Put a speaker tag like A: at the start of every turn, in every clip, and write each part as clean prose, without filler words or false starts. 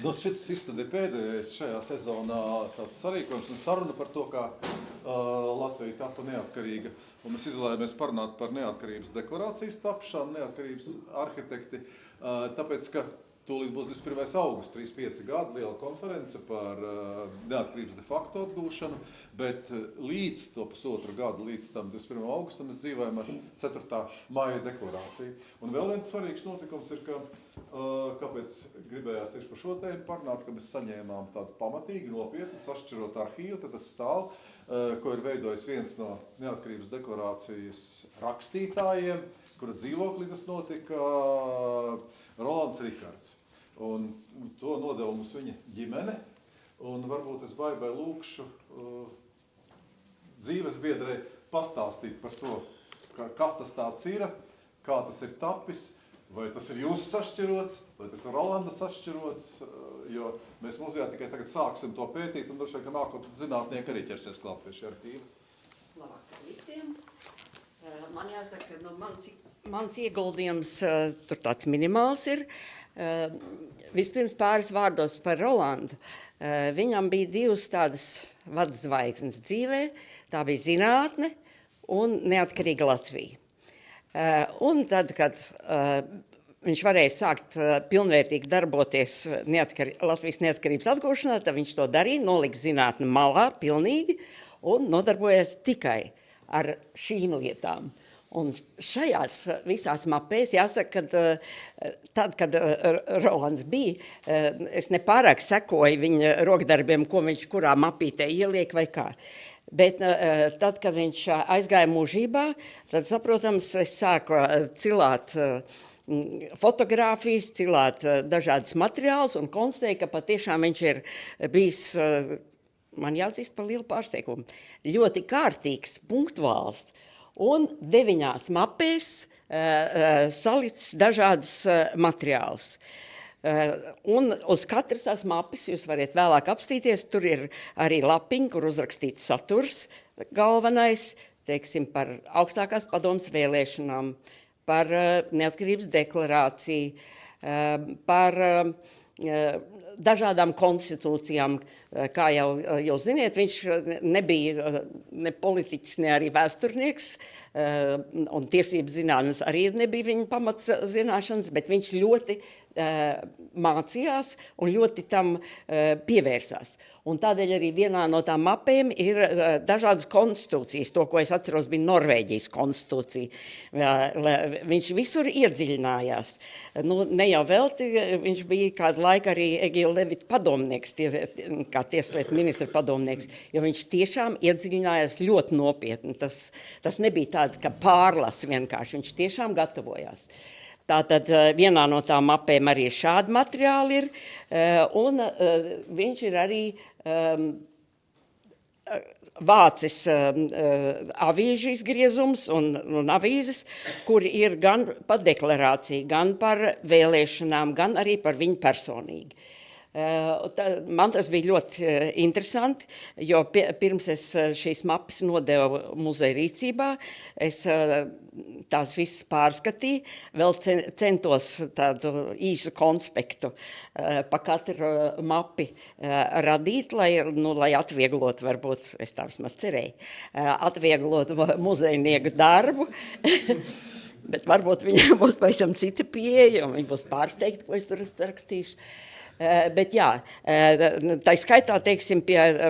A: Nu, šis tad ir pēdējais šajā sezonā tāds sarīkojums un saruna par to, kā Latvija tapa neatkarīga. Un mēs izvēlējāmies parunāt par neatkarības deklarācijas tapšanu, neatkarības arhitekti, tāpēc, ka tūlīt būs 21. augusts, 35 gadu liela konference par neatkarības de facto atgūšanu, bet līdz to pusotru gadu, līdz tam 21. augustam, mēs dzīvojam ar 4. maija deklarāciju. Un vēl viens svarīgs notikums ir, ka kāpēc gribējās tieši par šo tēmu parunāt, ka mēs saņēmām tādu pamatīgi nopietnu sašķirot arhīvu, tad tas stāv, ko ir veidojis viens no neatkarības deklarācijas rakstītājiem, kura dzīvoklī tas notika, Rolands Rikards. Un to nodeva mums viņa ģimene, un varbūt es Baibai lūkšu dzīves biedrei pastāstīt par to, kas tas tāds ir, kā tas ir tapis, vai tas ir jūsu sašķirots, vai tas ir Rolanda sašķirots, jo mēs muzejā tikai tagad sāksim to pētīt, un droši vien, ka nākotnē zinātnieki arī ķersies klāt pie šī arhīva.
B: Labvakar visiem. Man jāsaka, mans ieguldījums tur tāds minimāls ir. Vispirms pāris vārdos par Rolandu. Viņam bija divas tādas vadzvaigznes dzīvē. Tā bija zinātne un neatkarīga Latvija. Un tad, kad viņš varēja sākt pilnvērtīgi darboties Latvijas neatkarības atgūšanā, tad viņš to darīja, nolika zinātni malā pilnīgi un nodarbojas tikai ar šīm lietām. Un šajās visās mapēs, jāsaka, ka tad, kad Rolands bija, es nepārāk sekoju viņa rokdarbiem, ko viņš kurā mapītē ieliek vai kā. Bet tad, kad viņš aizgāja mūžībā, tad, saprotams, es sāku cilāt fotogrāfijas, cilāt dažādas materiālus un konstatēju, ka patiešām viņš ir bijis, man jāatzīst par lielu pārsteigumu, ļoti kārtīgs, punktuāls. Un 9 mapēs salicis dažādas materiālus. Un uz katras tās mapes jūs varat vēlāk apstīties, tur ir arī lapiņa, kur uzrakstīts saturs galvenais, teiksim, par augstākās padomes vēlēšanām, par neatkarības deklarāciju, par dažādām konstitūcijām, kā jau jūs ziniet, viņš nebija ne politiķis, ne arī vēsturnieks, un tiesības zinātnes arī nebija viņa pamats zināšanas, bet viņš ļoti mācījās un ļoti tam pievērsās. Un tādēļ arī vienā no tām mapēm ir dažādas konstitūcijas. To, ko es atceros, bija Norvēģijas konstitūcija. Viņš visur iedziļinājās. Nu, ne jau velti, viņš bija kādu laiku arī Egila Levita padomnieks, kā tieslietu ministra padomnieks, jo viņš tiešām iedziļinājās ļoti nopietni. Tas nebija tāds, ka pārlas vienkārši, viņš tiešām gatavojās. Tātad vienā no tām mapēm arī šādi materiāli ir, un viņš ir arī vācis avīžu izgriezums un avīzes, kur ir gan par deklarāciju, gan par vēlēšanām, gan arī par viņu personīgi. Man tas bija ļoti interesanti, jo pirms es šīs mapas nodevu muzeja rīcībā, es tās visas pārskatīju, vēl centos tādu īsu konspektu pa katru mapi radīt, lai atvieglotu, varbūt, es tā vismaz cerēju, atvieglotu muzejnieku darbu, bet varbūt viņam būs pavisam cita pieeja, un viņi būs pārsteigti, ko es tur rakstīšu. Bet jā, tā skaitā, teiksim,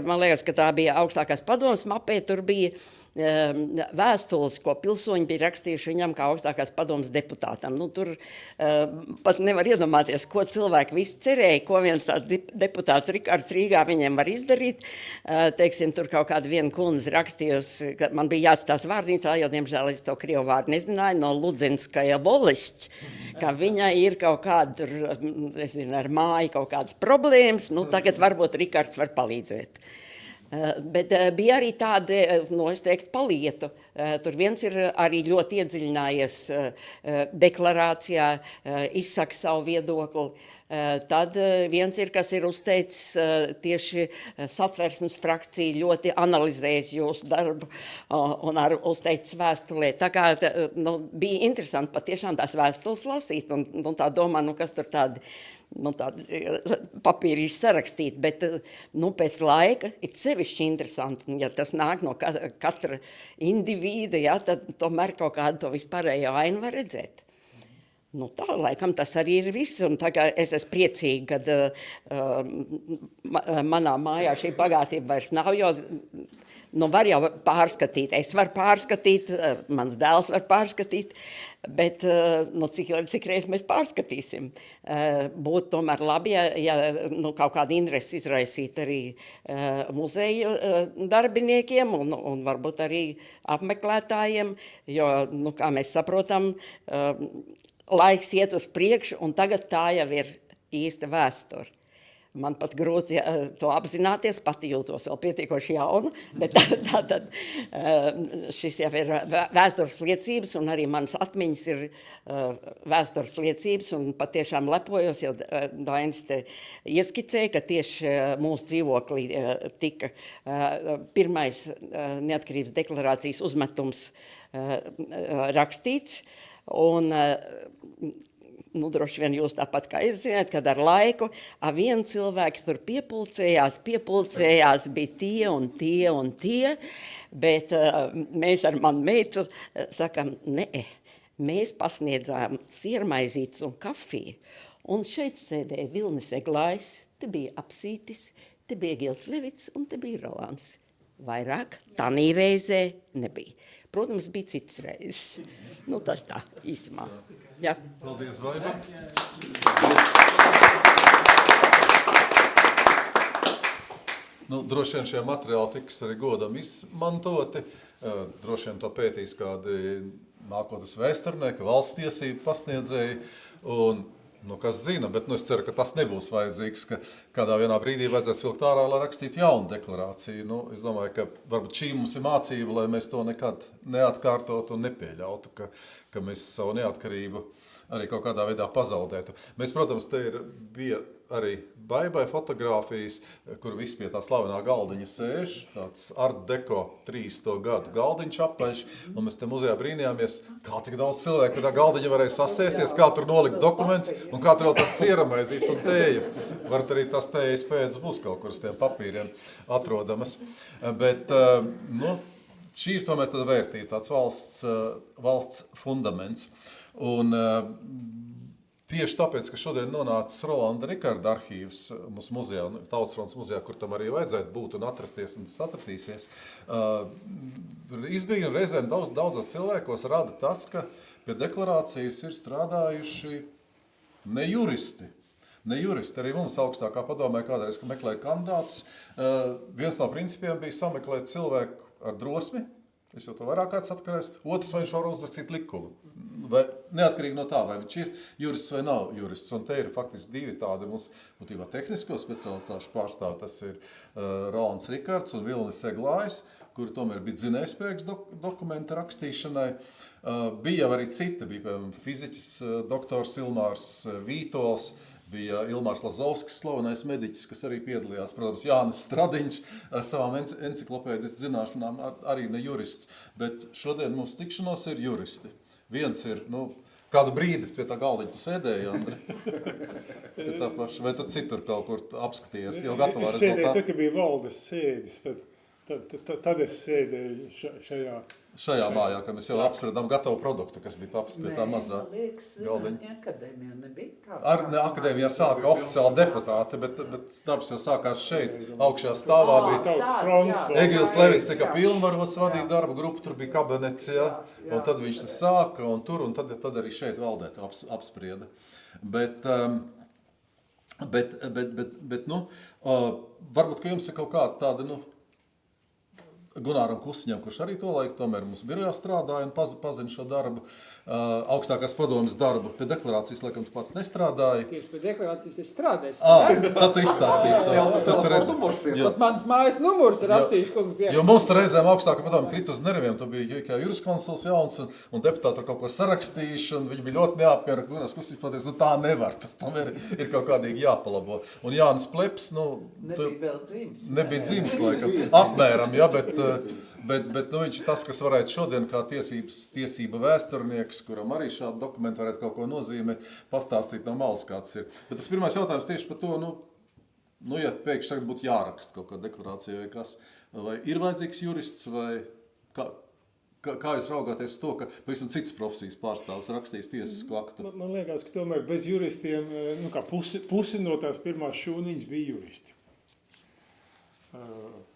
B: man liekas, ka tā bija augstākās padomes mapē, tur bija vēstules, ko pilsoņi bija rakstījuši viņam kā augstākās padomes deputātam. Nu, tur pat nevar iedomāties, ko cilvēki visi cerēja, ko viens tāds deputāts Rikards Rīgā viņiem var izdarīt. Teiksim, tur kaut kāda viena kundze rakstījusi, ka man bija jāstās vārnīcā, jo, diemžēl, es to krievu vārdu nezināju, no Ludzinskaja Volišķ, ka viņai ir kaut kāda, es zinu, ar māju kaut kādas problēmas, nu, tagad varbūt Rikards var palīdzēt. Bet bija arī tādi, es teiktu, palietu. Tur viens ir arī ļoti iedziļinājies deklarācijā, izsaka savu viedokli. Tad viens ir, kas ir uzteicis tieši Satversmes frakcija, ļoti analizējis jūsu darbu un ar uzteicis vēstulē. Tā kā bija interesanti patiešām tās vēstules lasīt un tā domā, kas tur tādi papīrīši sarakstīt, bet pēc laika ir sevišķi interesanti. Ja tas nāk no katra indivīda, tad tomēr kaut kādu to vispārējo ainu var redzēt. Tā, laikam, tas arī ir viss, un tagad es esmu priecīga, kad manā mājā šī bagātība vairs nav, jo var jau pārskatīt. Es varu pārskatīt, mans dēls var pārskatīt, bet cik reiz mēs pārskatīsim. Būtu tomēr labi, ja kaut kādu interesi izraisīt arī muzeju darbiniekiem un varbūt arī apmeklētājiem, jo, kā mēs saprotam, laiks iet uz priekšu, un tagad tā jau ir īsta vēsture. Man pat grūti to apzināties, pati jūtos vēl pietiekoši jauna, bet tātad šis jau ir vēstures liecības, un arī manas atmiņas ir vēstures liecības, un patiešām lepojos, jo Dainis te ieskicēja, ka tieši mūsu dzīvoklī tika pirmais neatkarības deklarācijas uzmetums rakstīts, un droši vien jūs tāpat kā es zināt, kad ar laiku vien cilvēki tur piepulcējās, bija tie un tie, bet mēs ar manu meitu sakam, mēs pasniedzām siermaizītes un kafiju, un šeit sēdēja Vilnis Eglājs, te bija Apsītis, te bija Gils Levits un te bija Rolands. Vairāk tanī reizē nebija. Protams, bija cits reizes. Tas tā, īsumā. Jā.
A: Paldies, Baiba. Droši vien šie materiāli tiks arī godam izmantoti. Droši vien to pētīs kādi nākotnes vēsturnieki, valsts tiesību pasniedzēji. Un kas zina, bet es ceru, ka tas nebūs vajadzīgs, ka kādā vienā brīdī vajadzēs vilkt ārā, lai rakstītu jaunu deklarāciju. Es domāju, ka varbūt šī mums ir mācība, lai mēs to nekad neatkārtotu un nepieļautu, ka mēs savu neatkarību arī kaut kādā veidā pazaudētu. Mēs, protams, bija arī Baibai fotogrāfijas, kur viss pie tā slavenā galdiņa sēž, tāds Art Deco 30. gadu galdiņš aplēš, un mēs te muzejā brīnījāmies, kā tik daudz cilvēku pie tā galdiņa varēja sasēsties, kā tur nolikt dokuments, un kā tur vēl tas sieramaizīts un tēja. Varat arī tas tējas pēc būs kaut kur uz tiem papīriem atrodamas. Bet, šī ir tomēr tāda vērtība, tāds valsts fundaments. Un tieši tāpēc, ka šodien nonācis Rolanda Rikarda arhīvs mūsu muzejā, Tautsfronts muzejā, kur tam arī vajadzētu būt un atrasties, un tas atradīsies, izbrīna reizēm daudzos cilvēkos rada tas, ka pie deklarācijas ir strādājuši ne juristi. Arī mums augstākā padomē kādreiz, ka meklēja kandidātus. Viens no principiem bija sameklēt cilvēku ar drosmi, es jau to vairāk kāds atkarēs. Otrs, vai viņš var uzrakstīt likumu. Vai, neatkarīgi no tā, vai viņš ir jurists vai nav jurists. Un te ir faktiski divi tādi mums būtībā tehnisko specialitāšu pārstāvi. Tas ir Rolands Rikards un Vilnis Eglājs, kuri tomēr bija dzinējspēks dokumenta rakstīšanai. Bija arī citi, bija piemēram fiziķis doktors Ilmārs Vītols, bija Ilmārs Lazovskis, slavenais mediķis, kas arī piedalījās, protams, Jānis Stradiņš ar savām enciklopēdijas zināšanām, arī ne jurists, bet šodien mums tikšanos ir juristi. Viens ir, kādu brīdi pie tā galdiņa tu sēdēji, Andri? Pie tā paša, vai tu citur kaut kur apskatījies, jau gatavā rezultātā?
C: Es sēdēju, tad, kad bija valdes sēdis, tad es sēdēju
A: šajā mājā, kad mēs jau apspriedām gatavu produktu, kas bija taps pie tā mazā
D: galdiņa. Akadēmijā nebija tā.
A: Akadēmijā sāka oficiāli deputāti, bet darbs jau sākās šeit. Augšajā stāvā bija Egils Levits, tika pilnvarots vadīt darba grupu, tur bija kabinets, un tad viņš sāka, un tad arī šeit valdē to apsprieda. Bet varbūt, ka jums ir kaut kāda tāda, Gunāram Kusņam, kurš arī to laiku tomēr mums birojā strādāja un pazina šo darbu, augstākās padomes darbu. Pie deklarācijas, laikam, tu pats nestrādāji.
D: Tieši pie deklarācijas es strādāju.
A: Tad tu izstāstīsi to.
D: Pat mans mājas numurs ir apsīšu, kungs.
A: Jo mums tur reizēm augstākā padome krita uz nerviem. Tu biji kā juriskonsuls jauns un deputāti tur kaut ko sarakstījuši, un viņi bija ļoti neapmierināti. Gunārs Kusņs pateica, tā nevar, tas tam ir kaut kādīgi jāpalabo. Un Jānis Pleps,
D: nebija vēl dzīves.
A: Nebija dzīves laikam, apmēram, ja, bet viņš ir tas, kas varētu šodien kā tiesība vēsturnieks, kuram arī šādu dokumentu varētu kaut ko nozīmēt, pastāstīt no malas, kāds ir. Bet tas pirmais jautājums tieši par to, ja pēkšņi tagad būtu jāraksta kaut kāda deklarācija vai kas, vai ir vajadzīgs jurists, vai kā jūs raugāties to, ka pavisam citas profesijas pārstāvs rakstīs tiesisku aktu?
C: Man liekas, ka tomēr bez juristiem, pusi no tās pirmās šūniņas bija juristi.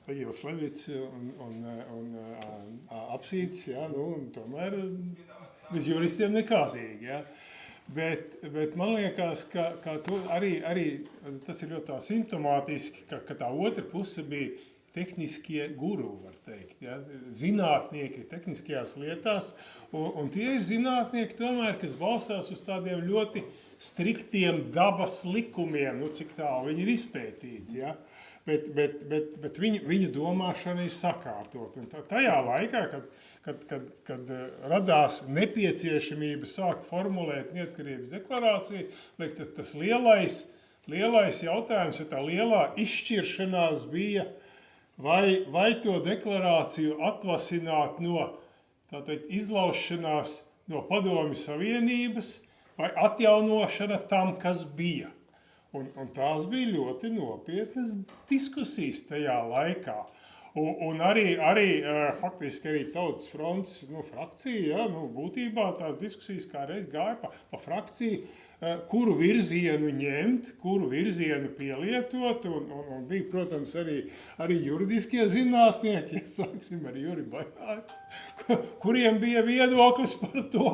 C: Egils Levits un Apsīts, un tomēr bez juristiem nekādīgi. Ja. Bet man liekas, ka arī tas ir ļoti tā simptomātiski, ka tā otra puse bija tehniskie guru, var teikt. Ja. Zinātnieki tehniskajās lietās, un tie ir zinātnieki tomēr, kas balstās uz tādiem ļoti striktiem dabas likumiem, cik tālu viņi ir izpētīti. Ja. Bet viņu domāšana ir sakārtot. Un tajā laikā, kad radās nepieciešamība sākt formulēt neatkarības deklarāciju, tas lielais jautājums, ja tā lielā izšķiršanās bija, vai to deklarāciju atvasināt no izlaušanās no Padomju Savienības, vai atjaunošana tam, kas bija. Un tās bija ļoti nopietnas diskusijas tajā laikā. Un arī faktiski arī Tautas frontes frakcija, būtībā tās diskusijas kā reiz gāja pa frakciju, kuru virzienu ņemt, kuru virzienu pielietot, un bija, protams, arī juridiskie zinātnieki, ja sāksim ar Juri Bajāru, kuriem bija viedoklis par to,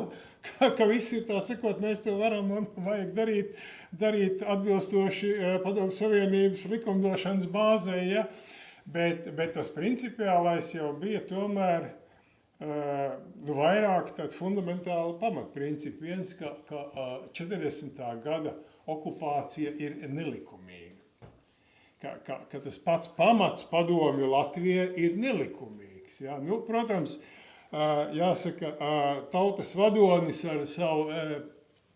C: ka viss ir tā sakot, mēs to varam un vajag darīt atbilstoši Padomju Savienības likumdošanas bāzē, ja? Bet tas principiālais jau bija tomēr vairāk tādi fundamentāli pamatprincipi. Viens, ka 40. gada okupācija ir nelikumīga. Ka tas pats pamats padomju Latvijai ir nelikumīgs. Ja? Protams, jāsaka, tautas vadonis ar savu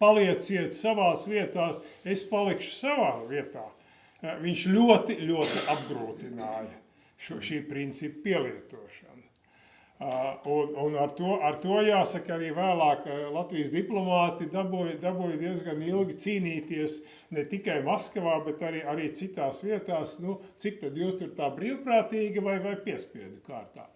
C: palieciet savās vietās, es palikšu savā vietā. Viņš ļoti, ļoti apgrūtināja šī principa pielietošanu. Un ar to jāsaka arī vēlāk Latvijas diplomāti dabūja diezgan ilgi cīnīties ne tikai Maskavā, bet arī citās vietās, cik tad jūs tur tā brīvprātīgi vai piespiedu kārtā.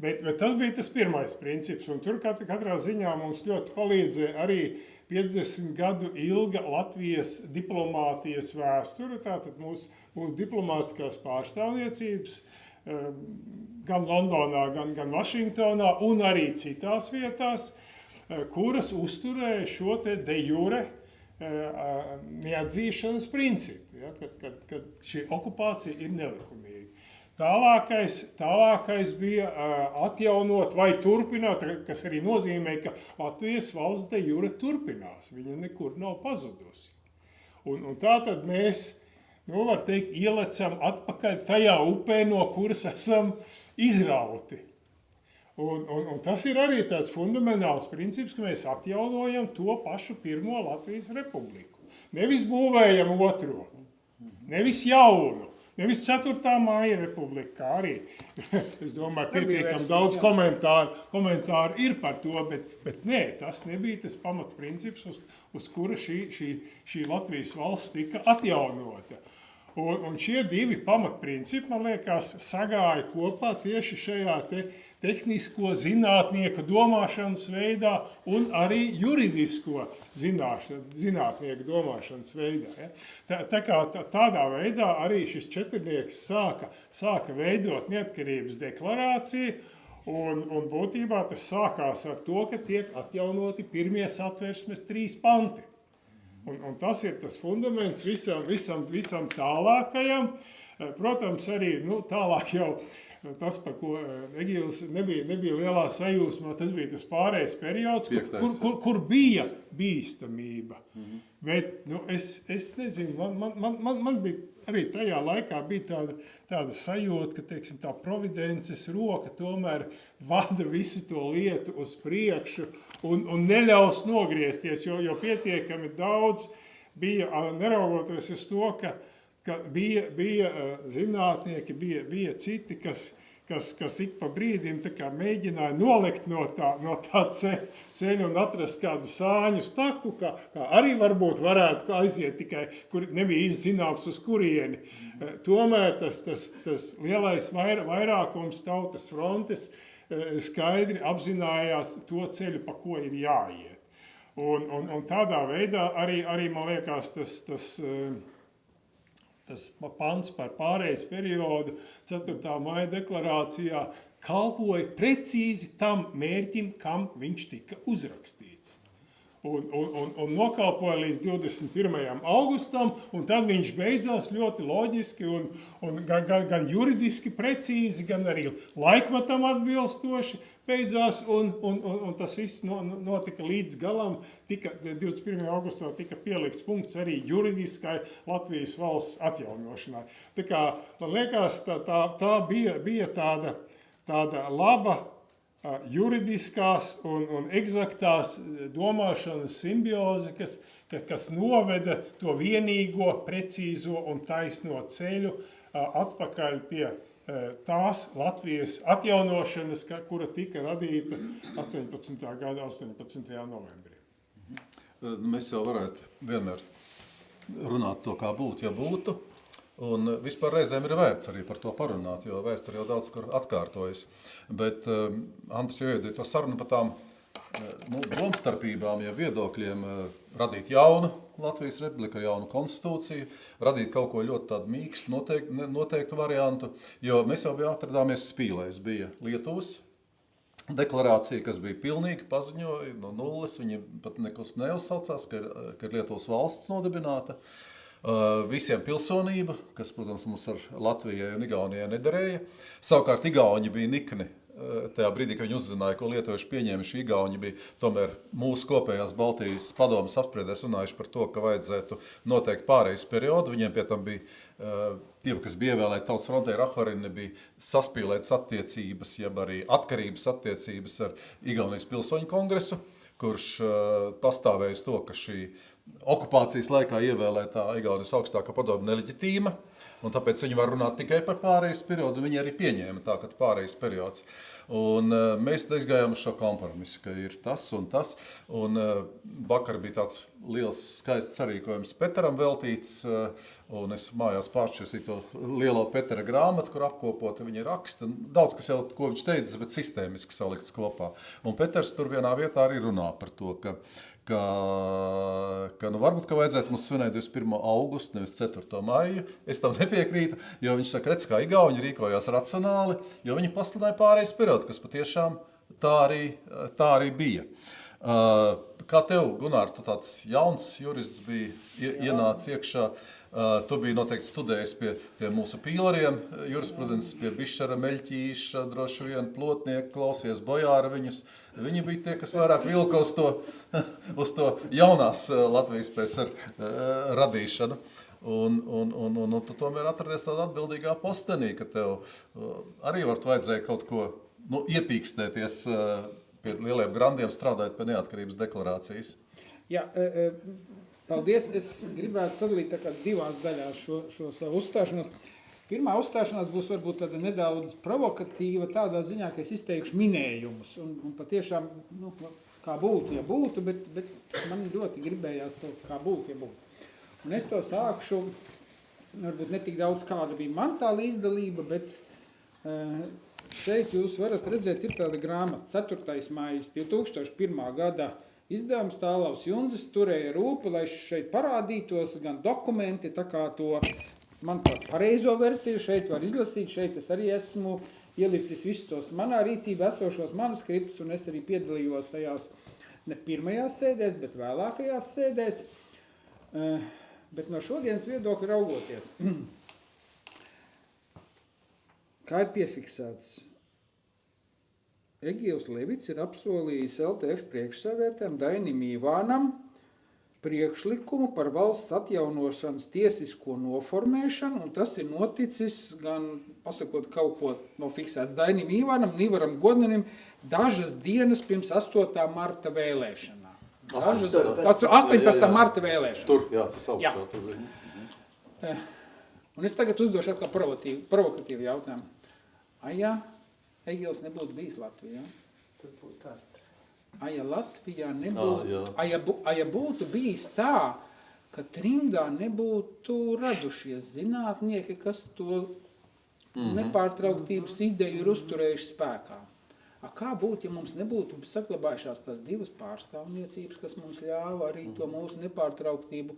C: Bet tas bija tas pirmais princips, un tur katrā ziņā mums ļoti palīdzēja arī 50 gadu ilga Latvijas diplomātijas vēsture, tātad mūsu diplomātiskās pārstāvniecības, gan Londonā, gan Vašingtonā un arī citās vietās, kuras uzturēja šo te de jure neatzīšanas principu, ja, kad šī okupācija ir nelikumīga. Tālākais bija atjaunot vai turpināt, kas arī nozīmē, ka Latvijas valsts de jure turpinās, viņa nekur nav pazudusi. Un tātad mēs, var teikt, ielecam atpakaļ tajā upē, no kuras esam izrauti. Un tas ir arī tāds fundamentāls princips, ka mēs atjaunojam to pašu pirmo Latvijas republiku. Nevis būvējam otro, nevis jaunu. Nevis 4. māja republika, arī, es domāju, pietiekam daudz komentāru ir par to, bet nē, tas nebija tas pamatprincips, uz kura šī Latvijas valsts tika atjaunota. Un šie divi pamatprincipi, man liekas, sagāja kopā tieši šajā tehnisko zinātnieku domāšanas veidā un arī juridisko zinātnieku domāšanas veidā. Ja. Tādā veidā arī šis četrnieks sāka veidot neatkarības deklarāciju, un būtībā tas sākās ar to, ka tiek atjaunoti pirmie Satversmes 3 panti. Un tas ir tas fundaments visam tālākajam. Protams, arī tālāk jau tas, par ko Egīls nebija lielā sajūsmā, tas bija tas pārējais periods, kur bija bīstamība. Bet es nezinu, man bija arī tajā laikā bija tāda sajūta, ka teiksim, tā providences roka tomēr vada visu to lietu uz priekšu un neļaus nogriezties, jo pietiekami daudz bija, neraugoties uz to, ka bija zinātnieki, bija citi, kas ik pa brīdim tā kā mēģināja nolikt no tā ceļa un atrast kādu sāņu staku, kā arī varbūt varētu aiziet tikai, kur nebija zināms uz kurieni. Tomēr tas lielais vairākums tautas frontes skaidri apzinājās to ceļu, pa ko ir jāiet. Un tādā veidā arī man liekas, tas pants par pārējais periodu 4. maija deklarācijā kalpoja precīzi tam mērķim, kam viņš tika uzrakstīts. Un nokalpoja līdz 21. augustam, un tad viņš beidzās ļoti loģiski un gan juridiski precīzi, gan arī laikmatam atbilstoši beidzās, un tas viss notika līdz galam. 21. augustā tika pielikts punkts arī juridiskai Latvijas valsts atjaunošanai. Tā kā, man liekas, tā bija tāda laba juridiskās un eksaktās domāšanas simbioze, kas noveda to vienīgo, precīzo un taisno ceļu atpakaļ pie tās Latvijas atjaunošanas, kura tika radīta 18. gada 18. novembrī.
A: Mēs jau varētu vienmēr runāt to, kā būtu, ja būtu. Un vispār reizēm ir vērts arī par to parunāt, jo vēsture jau daudz kur atkārtojas. Bet Andris jau iedēja to sarunu par tām domstarpībām, ja viedokļiem radīt jaunu Latvijas Republiku ar jaunu konstitūciju, radīt kaut ko ļoti tādu mīkstu, noteiktu variantu, jo mēs jau atradāmies spīlēs. Bija Lietuvas deklarācija, kas bija pilnīgi paziņoja no nulles, viņi pat nekus neuzsaucās, ka ir Lietuvas valsts nodibināta. Visiem pilsonība, kas, protams, mums ar Latvijai un Igaunijai nederēja. Savukārt Igauni bija nikni tajā brīdī, kad viņi uzzināja, ko lietuvieši pieņēmuši. Igauni bija tomēr mūsu kopējās Baltijas padomas apspriedēs runājuši par to, ka vajadzētu noteikt pārejas periodu. Viņiem pie tam bija tie, kas bija ievēlēti Tautas frontē, Rahvarini, bija saspīlētas attiecības, jeb arī atkarības attiecības ar Igaunijas pilsoņu kongresu, kurš pastāvēja to, ka šī okupācijas laikā ievēlētā Igaunijas augstākā padome neleģitīma, un tāpēc viņi var runāt tikai par pārejas periodu, viņi arī pieņēma tā, ka pārejas periods. Un mēs izgājām uz šo kompromisu, ka ir tas, un vakar bija tāds liels skaists sarīkojums Peteram veltīts, un es mājās pāršķirsīju to lielo Petera grāmatu, kur apkopota viņa raksta. Daudz, kas jau, ko viņš teica, bet sistēmiski salikts kopā. Un Peters tur vienā vietā arī runā par to, ka varbūt, ka vajadzētu mums svinēt 21. augustu, nevis 4. maiju. Es tam nepiekrītu, jo viņš saka, redz, kā Igauni rīkojās racionāli, jo viņi pasludināja pārējais periodu, kas patiešām tā arī bija. Kā tev, Gunār, tu tāds jauns jurists bija ienācis iekšā, tu biji noteikti studējis pie mūsu pīlariem, jurisprudences pie Bišķara, Meļķīša, droši vien plotnieku, klausies Bojāra viņus. Viņi bija tie, kas vairāk vilka uz to jaunās Latvijas PSR radīšanu. Un tu tomēr atradies tādā atbildīgā postenī, ka tev arī vajadzēja kaut ko iepīkstēties pie lieliem grandiem, strādājot pie neatkarības deklarācijas.
D: Jā, paldies. Es gribētu sadalīt tā kā divās daļās šo savu uzstāšanos. Pirmā uzstāšanās būs varbūt tāda nedaudz provokatīva tādā ziņā, ka es izteikšu minējumus. Un patiešām, kā būtu, ja būtu, bet man ļoti gribējās to, kā būtu, ja būtu. Un es to sākšu, varbūt ne tik daudz kāda bija man tā līdzdalība, bet šeit jūs varat redzēt, ir tāda grāmata 4. maijas 2001. gada izdevums Tālaus Junzis, turēja rūpi, lai šeit parādītos gan dokumenti, tā kā to man pareizo versiju šeit var izlasīt, šeit es arī esmu ielicis visus tos manā rīcībā esošos manuskriptus, un es arī piedalījos tajās ne pirmajās sēdēs, bet vēlākajās sēdēs, bet no šodienas viedokļa raugoties. kā ir piefiksēts? Egils Levits ir apsolījis LTF priekšsēdētājam Dainim Ivānam priekšlikumu par valsts atjaunošanas tiesisko noformēšanu, un tas ir noticis gan, pasakot kaut ko no fiksēts Dainim Ivānam un Ivaram Godmanim, dažas dienas pirms 8. marta vēlēšanām. 18. marta vēlēšanām.
A: Tur, jā, tas augšā. Tur.
D: Un es tagad uzdošu atkal provokatīvu jautājumu. Ja Egils nebūtu bijis Latvijā? Ja Latvijā nebūtu, ja būtu bijis tā, ka trimdā nebūtu radušies zinātnieki, kas to nepārtrauktības ideju ir uzturējuši spēkā. Kā būtu, ja mums nebūtu saglabājušās tās divas pārstāvniecības, kas mums ļāva arī to mūsu nepārtrauktību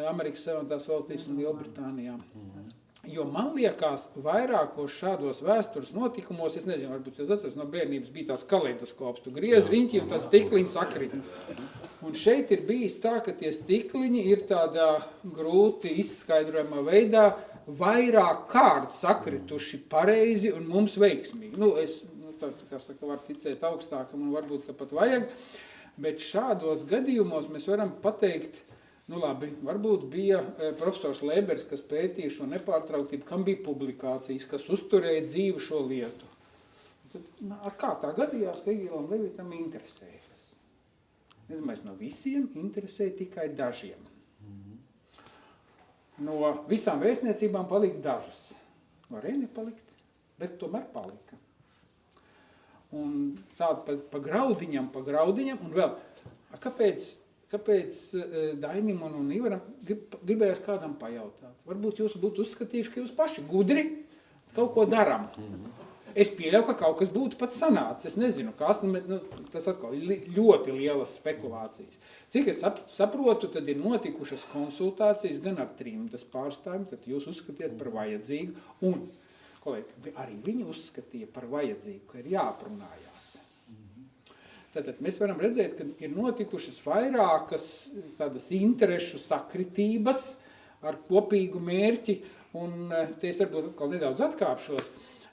D: Amerikas Savienotās valstīs un Lielbritānijā? Jo man liekas, vairākos šādos vēstures notikumos, es nezinu, varbūt jūs atceros, no bērnības bija tāds kaleidoskops, tu griez riņķi un tāds stikliņi sakrit. Un šeit ir bijis tā, ka tie stikliņi ir tādā grūti izskaidrojumā veidā vairāk kārt sakrituši pareizi un mums veiksmīgi. Es, kā saka, var ticēt augstākam un varbūt, ka pat vajag, bet šādos gadījumos mēs varam pateikt, labi, varbūt bija profesors Lēbers, kas pētīja šo nepārtrauktību, kam bija publikācijas, kas uzturēja dzīvi šo lietu. Tad, kā tā gadījās, ka Egilam Levitam interesējas? Nezinu, no visiem interesēja tikai dažiem. No visām vēstniecībām palika dažas. Varēja nepalikt, bet tomēr palika. Un tāda pa graudiņam, un vēl, kāpēc Dainim un Ivaram gribējās kādam pajautāt? Varbūt jūs būtu uzskatījuši, ka jūs paši gudri kaut ko daram. Es pieļauju, ka kaut kas būtu pat sanācis. Es nezinu, kas, tas atkal ļoti lielas spekulācijas. Cik es saprotu, tad ir notikušas konsultācijas gan ar trimdas pārstāvjiem, tad jūs uzskatiet par vajadzīgu. Un, kolēģi, arī viņi uzskatīja par vajadzīgu, ka ir jāaprunājās. Tātad mēs varam redzēt, ka ir notikušas vairākas tādas interešu sakritības ar kopīgu mērķi, un te es varbūt atkal nedaudz atkāpšos.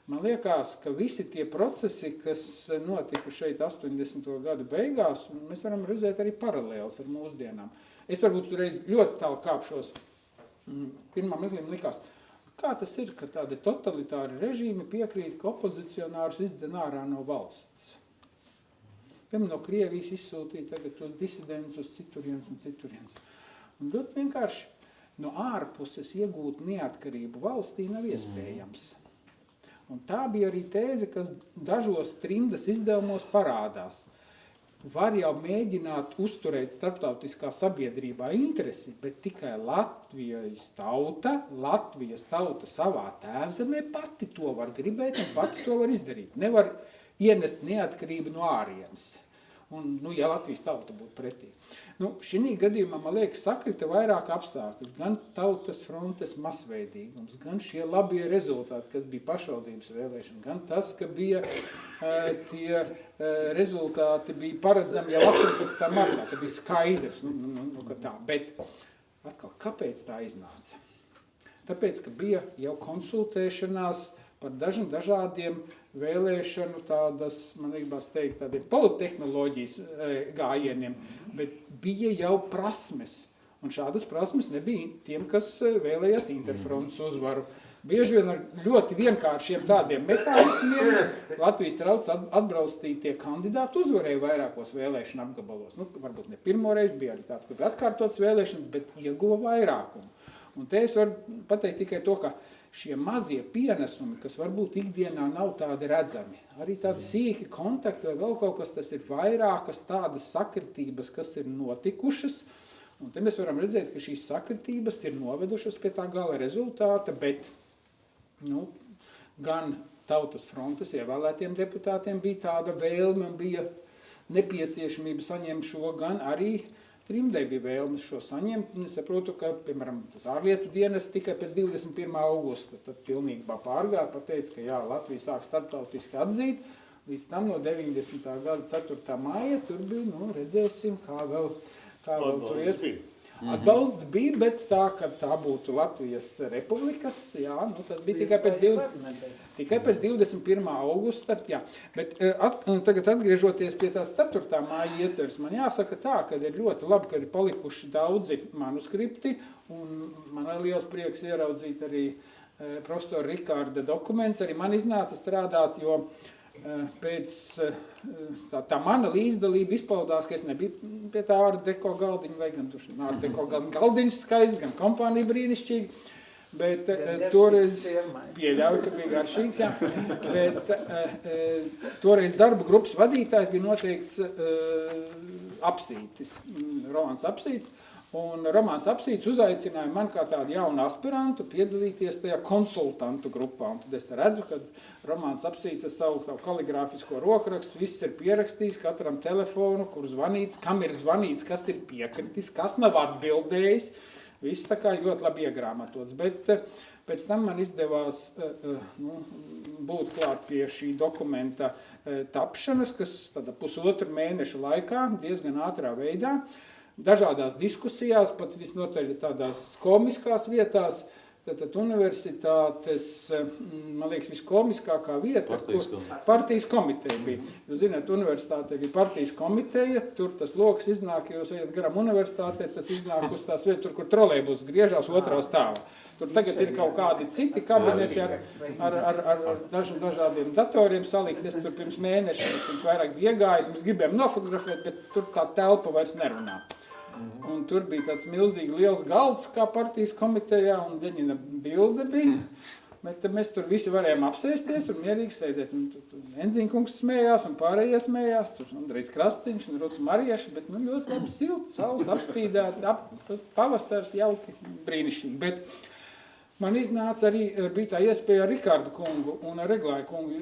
D: Man liekas, ka visi tie procesi, kas notika šeit 80. gadu beigās, mēs varam redzēt arī paralēles ar mūsdienām. Es varbūt reiz ļoti tālu kāpšos. Pirmā mirklim likās, kā tas ir, ka tādi totalitāri režīmi piekrīt, ka opozicionārus izdzen ārā no valsts. Piemēram, no Krievijas izsūtīja tagad tos disidentus uz citurienes. Un dot vienkārši no ārpuses iegūt neatkarību valstī nav iespējams. Un tā bija arī tēze, kas dažos trimdas izdevumos parādās. Var jau mēģināt uzturēt starptautiskā sabiedrībā interesi, bet tikai Latvijas tauta savā tēvzemē pati to var gribēt un pati to var izdarīt. Nevar ienest neatkarību no ārienes. Un, ja Latvijas tauta būtu pretī. Šī gadījumā, man liekas, sakrita vairāk apstākļi. Gan tautas frontes masveidīgums, gan šie labie rezultāti, kas bija pašvaldības vēlēšana, gan tas, ka bija tie rezultāti bija paredzami jau 18. martā, ka bija skaidrs. Ka tā. Bet atkal, kāpēc tā iznāca? Tāpēc, ka bija jau konsultēšanās par dažādiem vēlēšanu tādas, man gribas teikt, tādiem politehnoloģijas gājieniem, bet bija jau prasmes. Un šādas prasmes nebija tiem, kas vēlējās Interfrontes uzvaru. Bieži vien ar ļoti vienkāršiem tādiem mehānismiem Latvijas tautas atbalstītie kandidāti uzvarēja vairākos vēlēšanu apgabalos. Varbūt ne pirmoreiz, bija arī tādi, kur bija atkārtotas vēlēšanas, bet ieguva vairākumu. Un te es varu pateikt tikai to, ka šie mazie pienesumi, kas varbūt ikdienā nav tādi redzami, arī tādi sīki kontakti vai vēl kaut kas, tas ir vairākas tādas sakritības, kas ir notikušas, un te mēs varam redzēt, ka šīs sakritības ir novedušas pie tā gala rezultāta, bet gan tautas frontes ievēlētiem deputātiem bija tāda vēlme un bija nepieciešamība saņemt šo, gan arī trimdei bija vēlmes šo saņemt, un es saprotu, ka, piemēram, tas ārlietu dienas tikai pēc 21. augusta, tad pilnībā pārgāja, pateica, ka jā, Latvija sāk starptautiski atzīt, līdz tam no 90. gada 4. maija tur bija, redzēsim, kā vēl tur ies. Atbalsts bija, bet tā, ka tā būtu Latvijas republikas, jā, nu, tas bija tikai pēc 21. augusta, jā. Bet tagad atgriežoties pie tās 4. māja ieceres, man jāsaka tā, ka ir ļoti labi, ka ir palikuši daudzi manuskripti, un man ir liels prieks ieraudzīt arī profesora Rikārda dokuments, arī man iznāca strādāt, jo pēc tā mana līdzdalība izpaudās, ka es nebiju pie tā Art Deco galdiņa, vai gan Art Deco galdiņš skaists, gan kompānija brīnišķīgi, bet toreiz pieļauju, ka bija garšīgs, jā, bet toreiz darba grupas vadītājs bija noteikts Apsītis, Rolands Apsītis, un Romāns Apsītis uzaicināja man kā tādu jaunu aspirantu piedalīties tajā konsultantu grupā. Un tad es redzu, ka Romāns Apsītis ar savu kaligrāfisko rokrakstu, viss ir pierakstījis, katram telefonu, kur zvanīts, kam ir zvanīts, kas ir piekritis, kas nav atbildējis. Viss tā kā ļoti labi iegrāmatots. Bet pēc tam man izdevās būt klāt pie šī dokumenta tapšanas, kas tāda pusotru mēneša laikā diezgan ātrā veidā. Dažādās diskusijās, pat visnotaļ tādās komiskās vietās, tad universitātes, man liekas, viskomiskākā vieta, partijas komiteja bija. Jūs zināt, universitāte bija partijas komiteja, tur tas loks iznāk, ja jūs ejat garām universitātē, tas iznāk uz tās vietas, tur, kur trolejbus griežās otrā stāvā. Tur tagad ir kaut kādi citi kabineti ar dažādiem datoriem salikt. Es tur pirms mēneša vairāk bija iegājis, mēs gribējām nofotografēt, bet tur tā telpa vairs nerunā. Un tur bija tāds milzīgi liels galds kā partijas komitejā, un Deņina bilde bija. Bet mēs tur visi varējām apsēsties un mierīgi sēdēt. Enziņkungs smējās un pārējie smējās. Tur Andrejs Krastiņš un Ruta Marieša, bet ļoti labi silti, saules apspīdēt, pavasars jauki, brīnišķīgi. Bet man iznāca arī, bija tā iespēja ar Rikārdu kungu un ar Reglāju kungu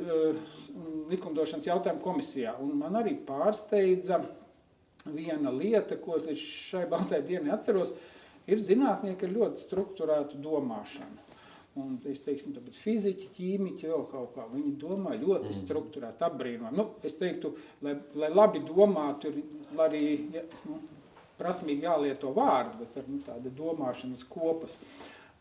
D: likumdošanas jautājumu komisijā. Un man arī pārsteidza viena lieta, ko es līdz šai baltai dienai atceros, ir zinātnieki ar ļoti strukturētu domāšanu. Un es teiksim, tāpēc fiziķi, ķīmiķi, vēl kaut kā, viņi domā ļoti strukturēti, apbrīnojami. Es teiktu, lai labi domātu, ir arī prasmīgi jālieto vārdu, bet ar tāda domāšanas kopas.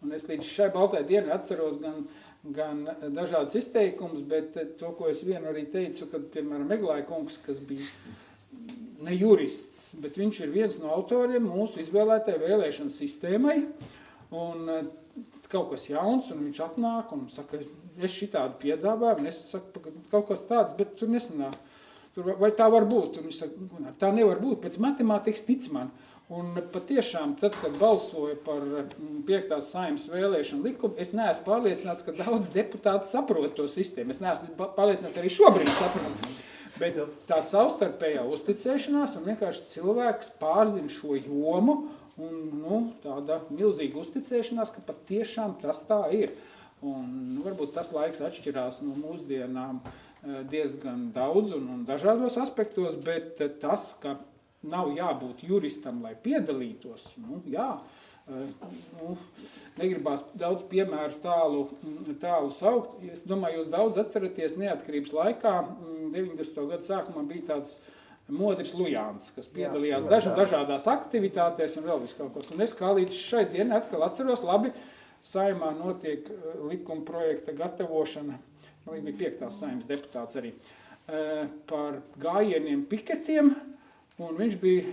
D: Un es līdz šai baltai dienai atceros gan dažādas izteikumus, bet to, ko es vienu arī teicu, kad, piemēram, Reglāja kungs, kas bija ne jurists, bet viņš ir viens no autoriem mūsu izvēlētajai vēlēšanu sistēmai, un kaut kas jauns, un viņš atnāk un saka, es šitādu piedāvāju, un es saku, kaut kas tāds, bet tur nesanāk. Vai tā var būt? Un viņš saka, tā nevar būt, pēc matemātikas tic man. Un patiešām, tad, kad balsoja par 5. Saeimas vēlēšanu likumu, es neesmu pārliecināts, ka daudz deputāti saprot to sistēmu. Es neesmu pārliecināts, ka arī šobrīd saprot. Bet tā savstarpējā uzticēšanās un vienkārši cilvēks pārzina šo jomu un tāda milzīga uzticēšanās, ka patiešām tas tā ir. Un varbūt tas laiks atšķirās no mūsdienām diezgan daudz un dažādos aspektos, bet tas, ka nav jābūt juristam, lai piedalītos, negribās daudz piemērus tālu saukt. Es domāju, jūs daudz atceraties neatkarības laikā, 90. gadu sākumā bija tāds Modris Lujāns, kas piedalījās dažādās aktivitātēs un vēl viss kaut kas. Un es kā līdz šai dienai atkal atceros, labi, Saeimā notiek likuma projekta gatavošana, man liekas, bija 5. Saeimas deputāts arī, par gājieniem piketiem. Un viņš bija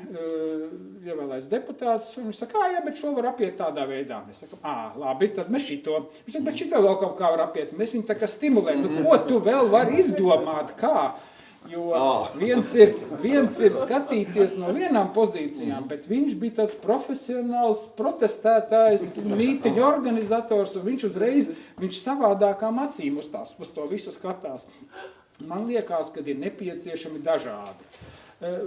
D: ievēlēts deputāts, un viņš saka, jā, bet šo var apiet tādā veidā. Mēs sakam, labi, tad mēs šito. Viņš saka, bet šito vēl kaut kā var apiet. Mēs viņu tā kā stimulējam, ko tu vēl vari izdomāt, kā? Jo viens ir skatīties no vienām pozīcijām, bet viņš bija tāds profesionāls protestētājs, mītiņu organizators, un viņš savādākām acīm uz to visu skatās. Man liekas, ka ir nepieciešami dažādi.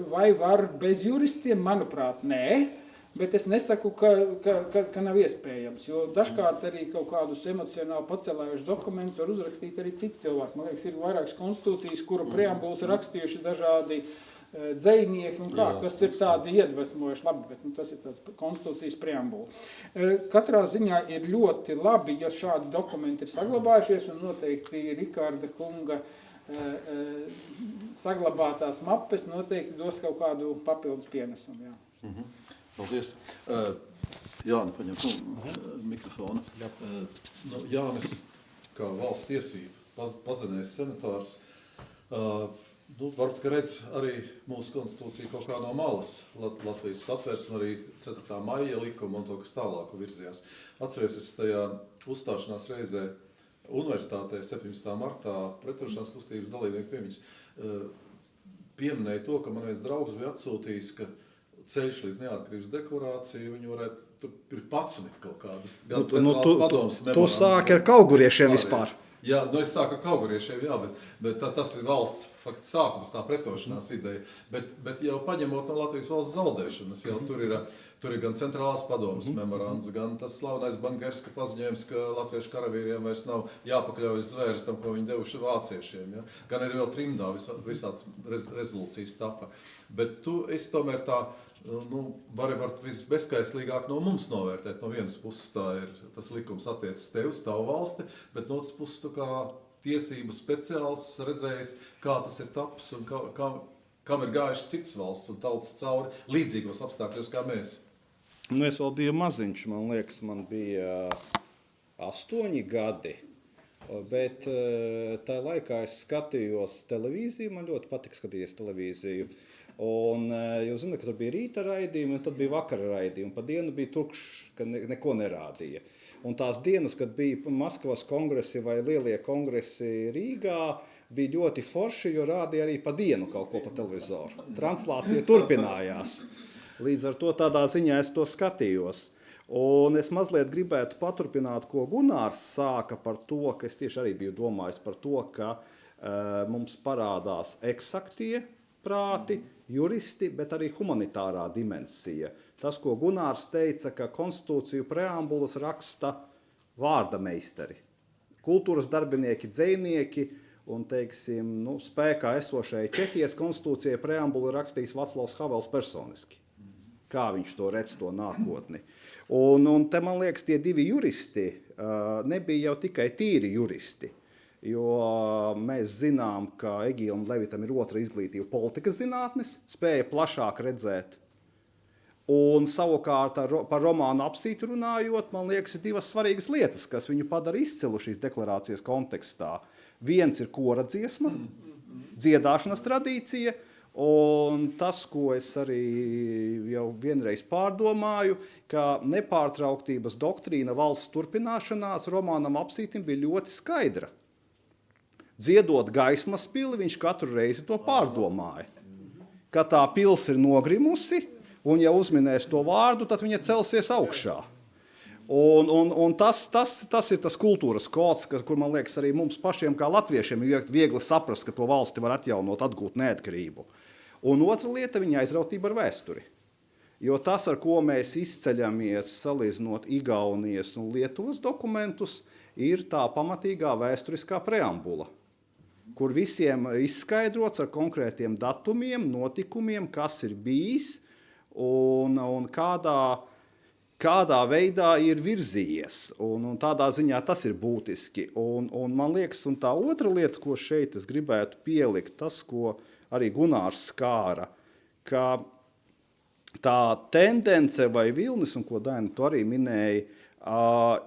D: Vai var bez juristiem? Manuprāt, nē, bet es nesaku, ka nav iespējams, jo dažkārt arī kaut kādus emocionāli pacelējušus dokumentus var uzrakstīt arī citi cilvēki. Man liekas, ir vairākas konstitūcijas, kuru preambulas rakstījuši dažādi dzejnieki un kas ir tādi iedvesmojuši, labi, bet tas ir tāds konstitūcijas preambula. Katrā ziņā ir ļoti labi, ja šādi dokumenti ir saglabājušies, un noteikti Rikārda kunga saglabātās mapes noteikti dos kaut kādu papildus pienesumu. Jā.
A: Paldies. Jāni, paņem mikrofonu. Jānis, kā valsts tiesība, pazinējis senators, varbūt, ka redz arī mūsu konstitūciju kaut kā no malas, Latvijas satversmi, arī 4. maija likuma un to, kas tālāk virzījās. Atceries, tajā uzstāšanās reizē universitātē 17. martā pretošanās kustības dalībnieku piemiņas pieminēja to, ka man viens draugs bija atsūtījis, ka ceļš līdz neatkarības deklarāciju, viņi varētu, tur ir 11 kaut kādas, gan centrālās padomas memorandums.
E: Tu sāki ar kauguriešiem vispār.
A: Jā, es sāku ar kauguriešiem, jā, bet tas ir valsts faktiski sākums, tā pretošanās ideja. Bet jau paņemot no Latvijas valsts zaudēšanas, jau tur ir gan centrālās padomas memorands, gan tas slavenais Bangerska paziņojums, ka latviešu karavīriem vairs nav jāpakļaujas zvērstam, ko viņi devuši vāciešiem. Ja? Gan arī vēl trimdā visāds rezolūcijas tapa. Bet es tomēr tā, var visbezskaislīgāk no mums novērtēt. No vienas puses tas likums attiecas tev uz tavu valsti, bet no otras puses tu kā tiesību speciālists redzējis, kā tas ir tapis un kam ir gājuši citas valsts un tautas cauri līdzīgos apstākļos kā mēs.
E: Es vēl biju maziņš, man liekas, man bija 8 gadi. Bet tā laikā es skatījos televīziju, man ļoti patika skatīties televīziju. Un jūs zināt, ka tur bija rīta raidījumi, un tad bija vakara raidījumi. Pa dienu bija tukšs, ka neko nerādīja. Un tās dienas, kad bija Maskavas kongresi vai lielie kongresi Rīgā, bija ļoti forši, jo rādīja arī pa dienu kaut ko pa televizoru. Translācija turpinājās. Līdz ar to tādā ziņā es to skatījos. Un es mazliet gribētu paturpināt, ko Gunārs sāka par to, ka es tieši arī biju domājis par to, ka mums parādās eksaktie prāti, juristi, bet arī humanitārā dimensija. Tas, ko Gunārs teica, ka konstitūciju preambulas raksta vārda meistari, kultūras darbinieki, dzejnieki un, teiksim, spēkā esošai Čehijas konstitūcijai preambulu rakstījis Vaclavs Havels personiski. Kā viņš to redz, to nākotni. Un te, man liekas, tie divi juristi nebija jau tikai tīri juristi. Jo mēs zinām, ka Egīlam Levitam ir otra izglītība politikas zinātnes, spēja plašāk redzēt. Un savukārt par romānu Apsīti runājot, man liekas, ir divas svarīgas lietas, kas viņu padara izcilu šīs deklarācijas kontekstā. Viens ir kora dziesma, dziedāšanas tradīcija, un tas, ko es arī jau vienreiz pārdomāju, ka nepārtrauktības doktrīna valsts turpināšanās romānam Apsītim bija ļoti skaidra. Dziedot gaismas pili, viņš katru reizi to pārdomāja. Ka tā pils ir nogrimusi, un ja uzminēs to vārdu, tad viņa celsies augšā. Un tas ir tas kultūras kods, kur, man liekas, arī mums pašiem kā latviešiem ir viegli saprast, ka to valsti var atjaunot, atgūt neatkarību. Un otra lieta, viņa aizrautība ar vēsturi. Jo tas, ar ko mēs izceļamies, salīdzinot Igaunijas un Lietuvas dokumentus, ir tā pamatīgā vēsturiskā preambula, kur visiem izskaidrots ar konkrētiem datumiem, notikumiem, kas ir bijis un kādā veidā ir virzījies. Un tādā ziņā tas ir būtiski. Un man liekas, un tā otra lieta, ko šeit es gribētu pielikt, tas, ko arī Gunārs skāra, ka tā tendence vai vilnis, un ko Daina tu arī minēja,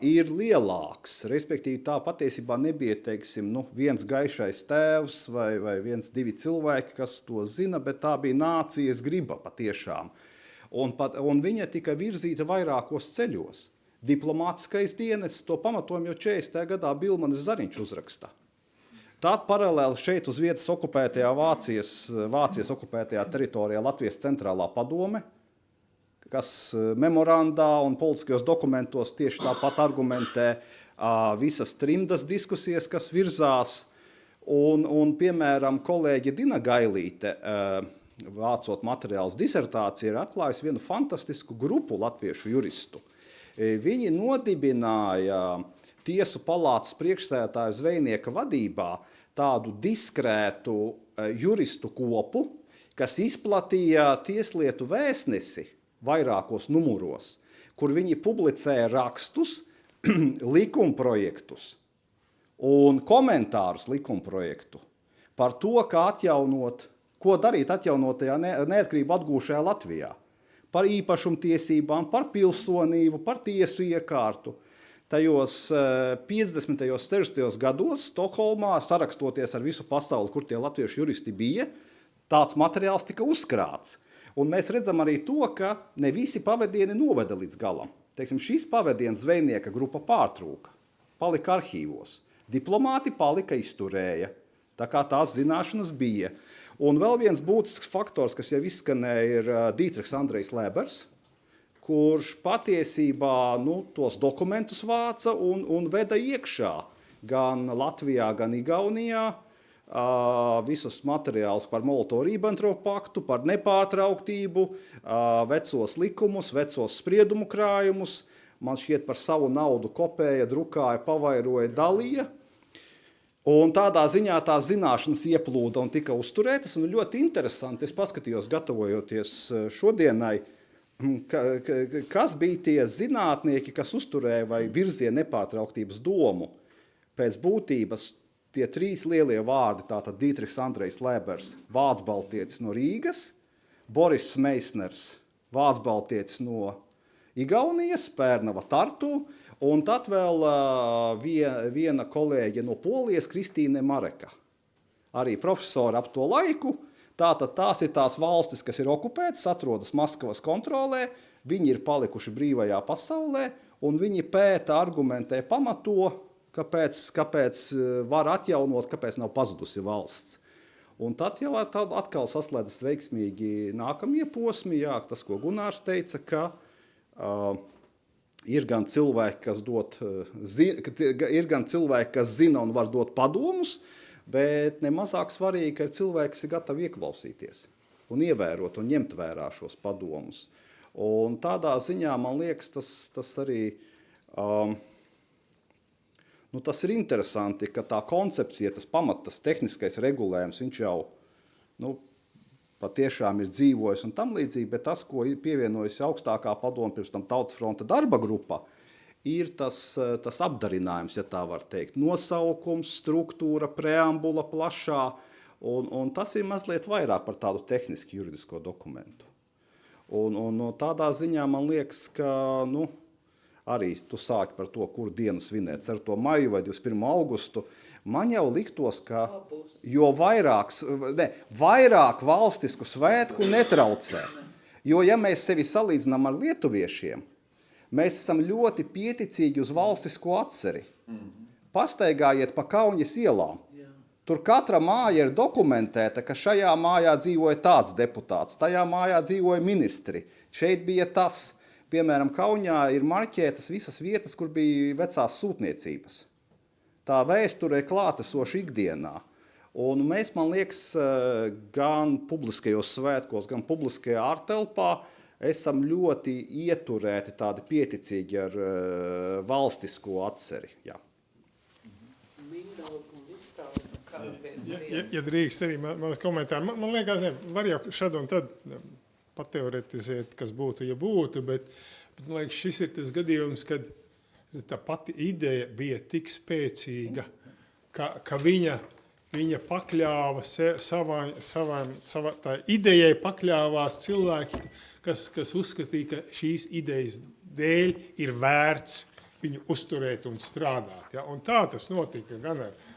E: ir lielāks. Respektīvi, tā patiesībā nebija, teiksim, viens gaišais tēvs vai viens, divi cilvēki, kas to zina, bet tā bija nācijas griba patiešām. Un viņa tika virzīta vairākos ceļos. Diplomātiskais dienests to pamatojumu jau 40. gadā Bilmanis Zariņš uzraksta. Tad paralēli šeit uz vietas okupētajā Vācijas okupētajā teritorijā Latvijas centrālā padome, kas memorandā un politiskajos dokumentos tieši tāpat argumentē visas trimdas diskusijas, kas virzās. Un piemēram, kolēģi Dina Gailīte, vācot materiālus disertācija, ir atklājusi vienu fantastisku grupu latviešu juristu. Viņi nodibināja tiesu palātas priekšsēdētāju Zvejnieka vadībā tādu diskrētu juristu kopu, kas izplatīja Tieslietu vēstnesi vairākos numuros, kur viņi publicēja rakstus, likumprojektus un komentārus likumprojektu par to, kā atjaunot, ko darīt atjaunotajā neatkarību atgūšajā Latvijā. par īpašumtiesībām, par pilsonību, par tiesu iekārtu. Tajos 50. un 60. gados Stokholmā, sarakstoties ar visu pasauli, kur tie latviešu juristi bija, tāds materiāls tika uzkrāts. Un mēs redzam arī to, ka ne visi pavadieni noveda līdz galam. Teiksim, šīs pavadiens zvejnieka grupa pārtrūka, palika arhīvos. Diplomāti palika izturēja, tā kā tās zināšanas bija. Un vēl viens būtisks faktors, kas jau izskanēja, ir Dietrichs Andrejs Lebers, kurš patiesībā tos dokumentus vāca un veda iekšā gan Latvijā, gan Igaunijā visus materiālus par Molotovu-Ribbentropu paktu, par nepārtrauktību, vecos likumus, vecos spriedumu krājumus. Man šķiet par savu naudu kopēja, drukāja, pavairoja, dalīja. Un tādā ziņā tās zināšanas ieplūda un tika uzturētas. Un ļoti interesanti, es paskatījos, gatavojoties šodienai, kas bija tie zinātnieki, kas uzturēja vai virzīja nepārtrauktības domu. Pēc būtības tie trīs lielie vārdi, tātad Dietrichs Andrejs Lebers, vācu-baltietis no Rīgas, Boris Meisners, vācu-baltietis no Igaunijas, Pērnava, Tartu, un tad vēl viena kolēģe no Polijas, Kristīne Mareka. Arī profesori ap to laiku. Tātad tās ir tās valstis, kas ir okupētas, atrodas Maskavas kontrolē, viņi ir palikuši brīvajā pasaulē, un viņi pēta, argumentē, pamato, kāpēc var atjaunot, kāpēc nav pazudusi valsts. Un tad jau atkal saslēdzas veiksmīgi nākamie posmi, jā, tas, ko Gunārs teica, ka ir gan cilvēki, kas zina un var dot padomus, bet nemazāk svarīgi, ka ir cilvēki, kas ir gatavi ieklausīties un ievērot un ņemt vērā šos padomus. Un tādā ziņā, man liekas, tas arī tas ir interesanti, ka tā koncepcija, tas tas tehniskais regulējums, viņš jau patiešām ir dzīvojis un tam līdzīgi, bet tas, ko pievienojas augstākā padoma, pirms tam Tautas fronta darba grupa, ir tas apdarinājums, ja tā var teikt. Nosaukums, struktūra, preambula plašā, un tas ir mazliet vairāk par tādu tehniski juridisko dokumentu. Un tādā ziņā man liekas, ka arī tu sāki par to, kur dienu svinēt, 4. maiju vai 21. augustu. Man jau liktos, ka jo vairāk valstisku svētku netraucē. Jo, ja mēs sevi salīdzinām ar lietuviešiem, mēs esam ļoti pieticīgi uz valstisko atceri. Pastaigājiet pa Kauņas ielām. Tur katra māja ir dokumentēta, ka šajā mājā dzīvoja tāds deputāts, tajā mājā dzīvoja ministri. Šeit bija tas. Piemēram, Kauņā ir marķētas visas vietas, kur bija vecās sūtniecības. Tā vēsture ir klātesoša ikdienā. Un mēs, man liekas, gan publiskajos svētkos, gan publiskajā ārtelpā esam ļoti ieturēti tādi pieticīgi ar valstisko atceri. Jā.
C: Ja drīkst arī mans komentāri. Man liekas, var jau šad un tad pateoretizēt, kas būtu, ja būtu, bet man liekas, šis ir tas gadījums, kad tā pati ideja bija tik spēcīga, ka viņa pakļāva tā idejai pakļāvās cilvēki, kas uzskatīja, ka šīs idejas dēļ ir vērts viņu uzturēt un strādāt. Ja? Un tā tas notika gan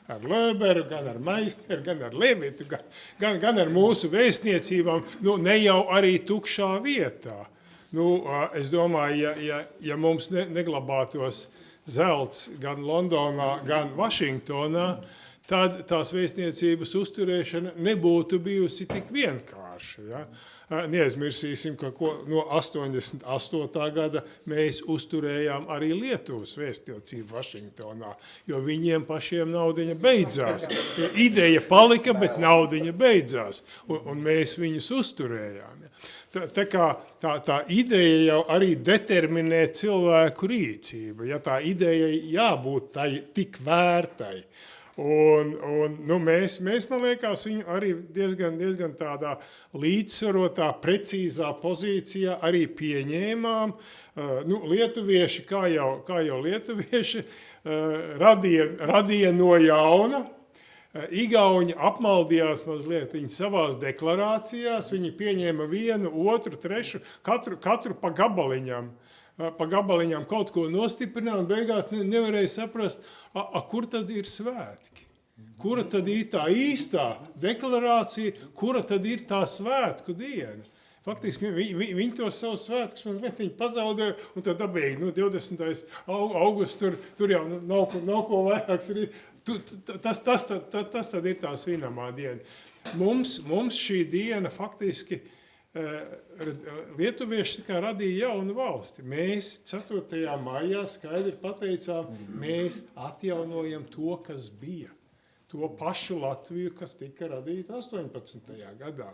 C: ar Löberu, gan ar Meisneru, gan ar Levitu, gan ar mūsu vēstniecībām, ne jau arī tukšā vietā. Es domāju, ja mums neglabātos zelts gan Londonā, gan Vašingtonā, tad tās vēstniecības uzturēšana nebūtu bijusi tik vienkārša. Ja? Neaizmirsīsim, ka no 88. gada mēs uzturējām arī Lietuvas vēstniecību Vašingtonā, jo viņiem pašiem naudiņa beidzās. Ideja palika, bet naudiņa beidzās, un mēs viņus uzturējām. Tā kā tā ideja jau arī determinē cilvēku rīcību, ja tā ideja jābūt tai tik vērtai. Mēs, man liekas, viņu arī diezgan tādā līdzsvarotā, precīzā pozīcijā arī pieņēmām. Lietuvieši, kā jau lietuvieši, radīja no jauna. Igauņi apmaldījās mazliet viņi savās deklarācijās, viņi pieņēma vienu, otru, trešu, katru pa gabaliņām kaut ko nostiprināja, un beigās nevarēja saprast, kur tad ir svētki. Kura tad ir tā īstā deklarācija, kura tad ir tā svētku diena. Faktiski viņi tos savus svētkus mazliet pazaudēja, un tad dabīgi, 20. augusts, tur jau nav ko vairāks. Tas tad ir tā svinamā diena. Mums šī diena faktiski lietuvieši radīja jaunu valsti. Mēs 4. maijā skaidri pateicām, mēs atjaunojam to, kas bija. To pašu Latviju, kas tika radīta 18. gadā.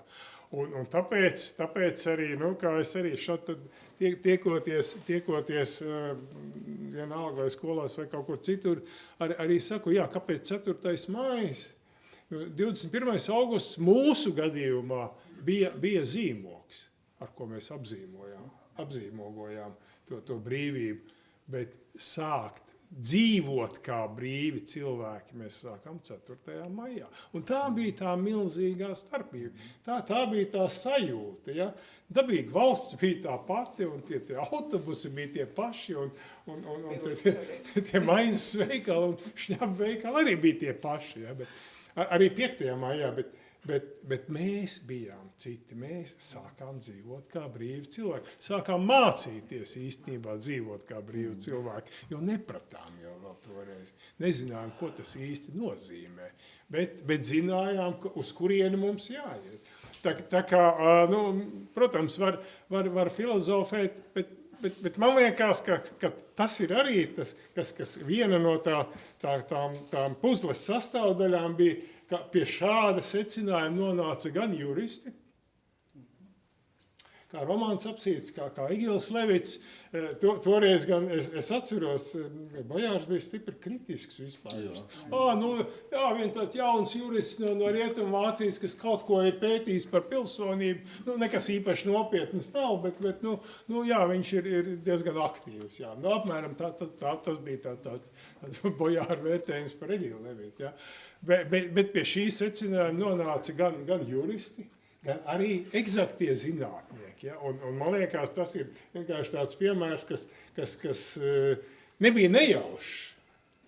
C: Un tāpēc arī, kā es arī šeit tiekoties vienalga vai skolās vai kaut kur citur, arī saku, kāpēc 4. maijs? 21. augusts mūsu gadījumā bija zīmogs, ar ko mēs apzīmogojām to brīvību, bet sākt dzīvot kā brīvi cilvēki mēs sākam 4. maijā. Un tā bija tā milzīgā starpība. Tā bija tā sajūta. Ja? Dabīgi valsts bija tā pati, un tie autobusi bija tie paši, un tie maizes veikali un šņabu veikali arī bija tie paši. Ja? Arī 5. maijā, bet mēs bijām citi. Mēs sākām dzīvot kā brīvi cilvēki. Sākām mācīties īstenībā dzīvot kā brīvi cilvēki, jo nepratām jau vēl toreiz. Nezinājām, ko tas īsti nozīmē, bet zinājām, uz kurieni mums jāiet. Tā kā, protams, var filozofēt, bet man liekas, ka tas ir arī tas, kas viena no tām puzles sastāvdaļām bija, ka pie šāda secinājuma nonāca gan juristi, kā Romāns Apsīts, kā Igils Levits. Toreiz gan es atceros, Bojārs bija stipri kritisks vispār. Viens tāds jauns jurists no Rietumvācijas, kas kaut ko ir pētījis par pilsonību, nekas īpaši nopietnas nav, bet viņš ir diezgan aktīvs. Jā. Apmēram tas bija tāds Bojāra vērtējums par Igilu Levitu. Ja. Bet pie šī secinājuma nonāca gan juristi, gan arī eksaktie zinātnieki. Ja? Un man liekas, tas ir vienkārši tāds piemērs, kas nebija nejaušs.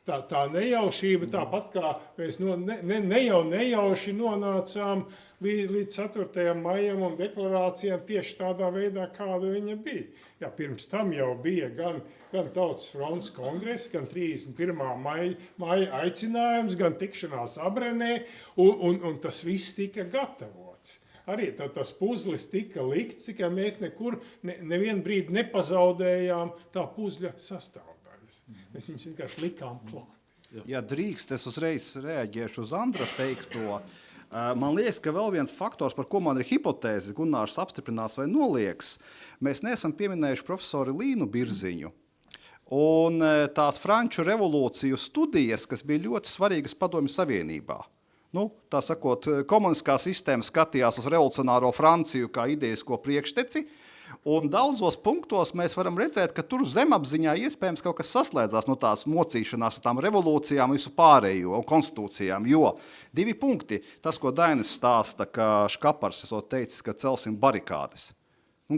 C: Tā nejaušība, tāpat kā mēs nejauši nonācām līdz 4. maijam un deklarācijām tieši tādā veidā, kāda viņa bija. Ja, pirms tam jau bija gan Tautas fronts kongress, gan 31. maija aicinājums, gan tikšanās Abrenē, un tas viss tika gatavots. Arī tas puzlis tika likts, tikai mēs nevienu brīdi nepazaudējām tā puzļa sastāvdaļas. Mēs viņus vienkārši likām klāt.
E: Ja drīkst, es uzreiz reaģēšu uz Andra teikto. Man liekas, ka vēl viens faktors, par ko man ir hipotēze, Gunārs apstiprinās vai nolieks, mēs neesam pieminējuši profesori Līnu Birziņu. Un tās Franču revolūciju studijas, kas bija ļoti svarīgas Padomju Savienībā. Tā sakot, komunistiskā sistēma skatījās uz revolucionāro Franciju kā idejisko priekšteci, un daudzos punktos mēs varam redzēt, ka tur zemapziņā iespējams kaut kas saslēdzās no tās mocīšanās ar tām revolūcijām, visu pārējo un konstitūcijām, jo 2 punkti, tas, ko Dainis stāsta, ka Škapars esot teicis, ka celsim barikādes.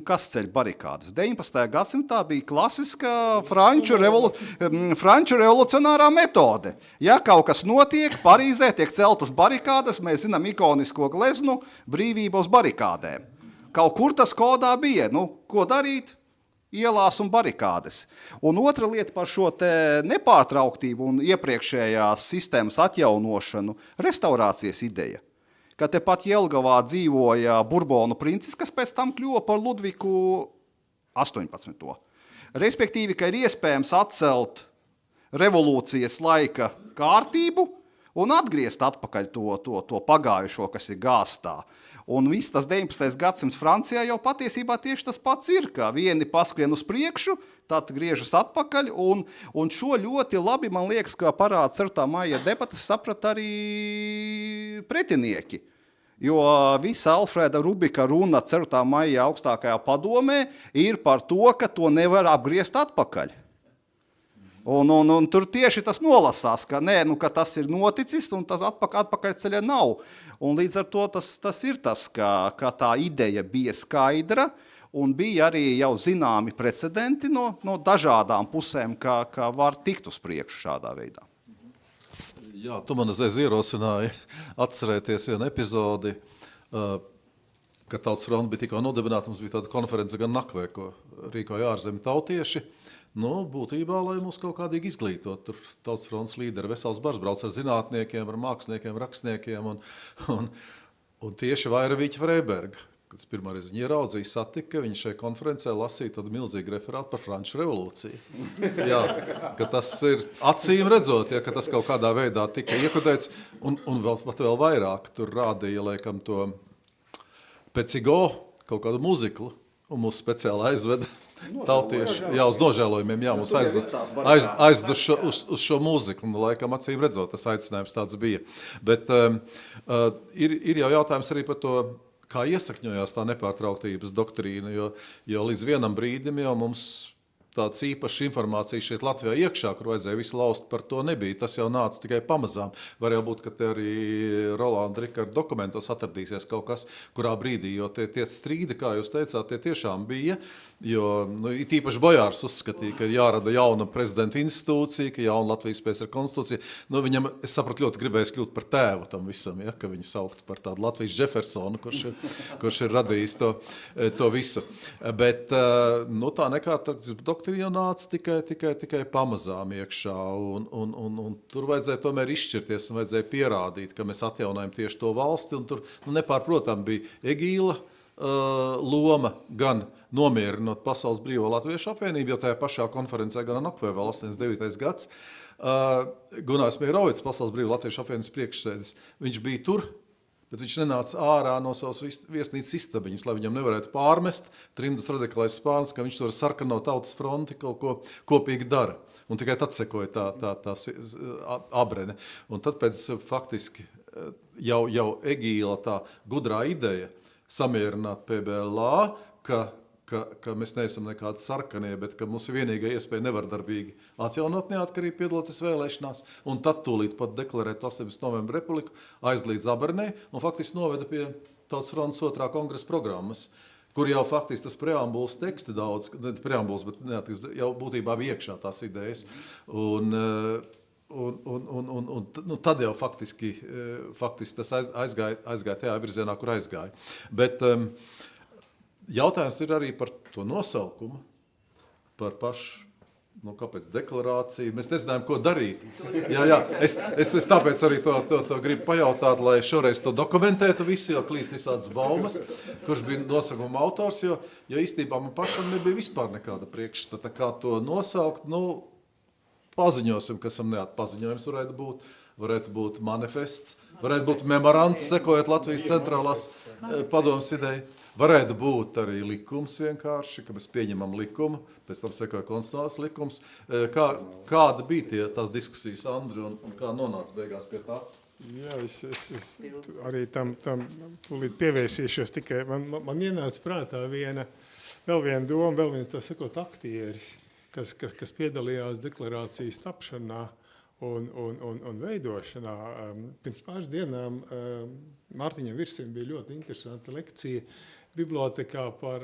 E: Kas ceļ barikādes? 19. gadsimtā bija klasiska franču revolucionārā metode. Ja kaut kas notiek, Parīzē tiek celtas barikādes, mēs zinām ikonisko gleznu brīvību uz barikādēm. Kaut kur tas kodā bija. Ko darīt? Ielās un barikādes. Un otra lieta par šo te nepārtrauktību un iepriekšējās sistēmas atjaunošanu - restaurācijas ideja. Ka tepat Jelgavā dzīvoja Burbonu princis, kas pēc tam kļuva par Ludviku 18. Respektīvi, ka ir iespējams atcelt revolūcijas laika kārtību un atgriezt atpakaļ to pagājušo, kas ir gāstā. Un viss tas 19. gadsimts Francijā jau patiesībā tieši tas pats ir, ka vieni paskrien uz priekšu, tad griežas atpakaļ, un šo ļoti labi, man liekas, ka parāda 4. maija debatas saprat arī pretinieki. Jo visa Alfrēda Rubika runa 4. maijā augstākajā padomē ir par to, ka to nevar apgriezt atpakaļ. Un tur tieši tas nolasās, ka, nē, ka tas ir noticis un tas atpakaļceļa nav. Un līdz ar to tas ir tas, ka tā ideja bija skaidra un bija arī jau zināmi precedenti no dažādām pusēm, ka var tikt uz priekšu šādā veidā.
A: Jā, tu man uzreiz ierosināji atcerēties vienu epizodi, kad Tautas fronte bija tikko nodibināta, mums bija tāda konference gan Nakvē, ko rīkoja ārzemju tautieši. Būtībā, lai mūs kaut kādīgi izglītot, tur Tautas frontes līderi vesels bars brauc ar zinātniekiem, ar māksliniekiem, rakstniekiem un tieši Vairaviķa Freiberga, kad pirmoreiz viņu ieraudzīja, satika, viņš šajā konferencē lasīja tādu milzīgu referātu par Franču revolūciju. Jā, ka tas ir acīm redzot, ja, ka tas kaut kādā veidā tika iekodēts, un vēl vairāk tur rādīja, laikam, to Pecigo, kaut kādu muziklu, un mūs speciāli aizveda tautieši, jā, uz nožēlojumiem, jā, mūs aizved uz šo mūziku, un laikam acīm redzot, tas aicinājums tāds bija. Bet ir jau jautājums arī par to, kā iesakņojās tā nepārtrauktības doktrīna, jo līdz vienam brīdim jau mums tāds īpašs informācija šeit Latvijā iekšā, kur vajadzēja visu laust, par to nebija. Tas jau nāca tikai pamazām. Var jau būt, ka te arī Rolanda Rikarda dokumentos atradīsies kaut kas, kurā brīdī, jo tie strīdi, kā jūs teicāt, tie tiešām bija, jo it īpaši Bojārs uzskatīja, ka ir jārada jauna prezidenta institūcija, ka jauna Latvijas PSR konstitūcija. Viņam, es sapratu, ļoti gribējis kļūt par tēvu tam visam, ja, ka viņu saukt par tādu Latvijas Jeffersonu, kurš ir radījis to visu. Bet tā nekārtības doktrīna jau nāca tikai pamazām iekšā, un tur vajadzēja tomēr izšķirties un vajadzēja pierādīt, ka mēs atjaunājam tieši to valsti, un tur nepārprotam bija Egīla loma gan nomierinot Pasaules Brīvo Latviešu apvienību, jo tajā pašā konferencē gan Nakvē vēl 89. gads. Gunārs Mierovics, Pasaules Brīvo Latviešu apvienības priekšsēdis, viņš bija tur, bet viņš nenāca ārā no savas viesnīcas istabiņas, lai viņam nevarētu pārmest trimdas radikālais spāns, ka viņš to ar sarkano Tautas fronti kaut ko kopīgi dara. Un tikai tad sekoja tā abrene. Un tad pēc faktiski jau Egīla tā gudrā ideja samierināt PBLA, ka mēs neesam nekādi sarkanie, bet ka mums ir vienīgā iespēja nevardarbīgi atjaunot neatkarību, piedaloties vēlēšanās, un tad tūlīt pat deklarēt 18. novembra republiku, aizlīdz Abernē, un faktiski noveda pie Tautas frontes 2. kongresa programmas, kur jau faktiski tas preambulas teksti daudz, ne preambulas, bet neatkarības, jau būtībā bija iekšā tās idejas, un tad jau faktiski tas aizgāja tajā virzienā, kur aizgāja. Bet jautājums ir arī par to nosaukumu, par pašu, kāpēc deklarāciju. Mēs nezinājām, ko darīt. Jā, es tāpēc arī to gribu pajautāt, lai šoreiz to dokumentētu visi, jo klīst visādas baumas, kurš bija nosaukuma autors, jo īstenībā man pašam nebija vispār nekāda priekšstata, kā to nosaukt. Paziņosim, kas esam neatpaziņojums varētu būt manifests, varētu būt memorands, sekojot Latvijas centrālās padomas ideja. Varētu būt arī likums vienkārši, ka mēs pieņemam likumu, pēc tam sekoja konstitucionāls likums. Kāda bija tās diskusijas, Andri, un kā nonāca beigās pie tā?
C: Jā, es arī tam tūlīt pievērsīšos, tikai man ienāca prātā vēl viena doma, vēl viens, tā sakot, aktieris, kas piedalījās deklarācijas tapšanā un veidošanā. Pirms pāris dienām Mārtiņam Virsim bija ļoti interesanta lekcija bibliotekā par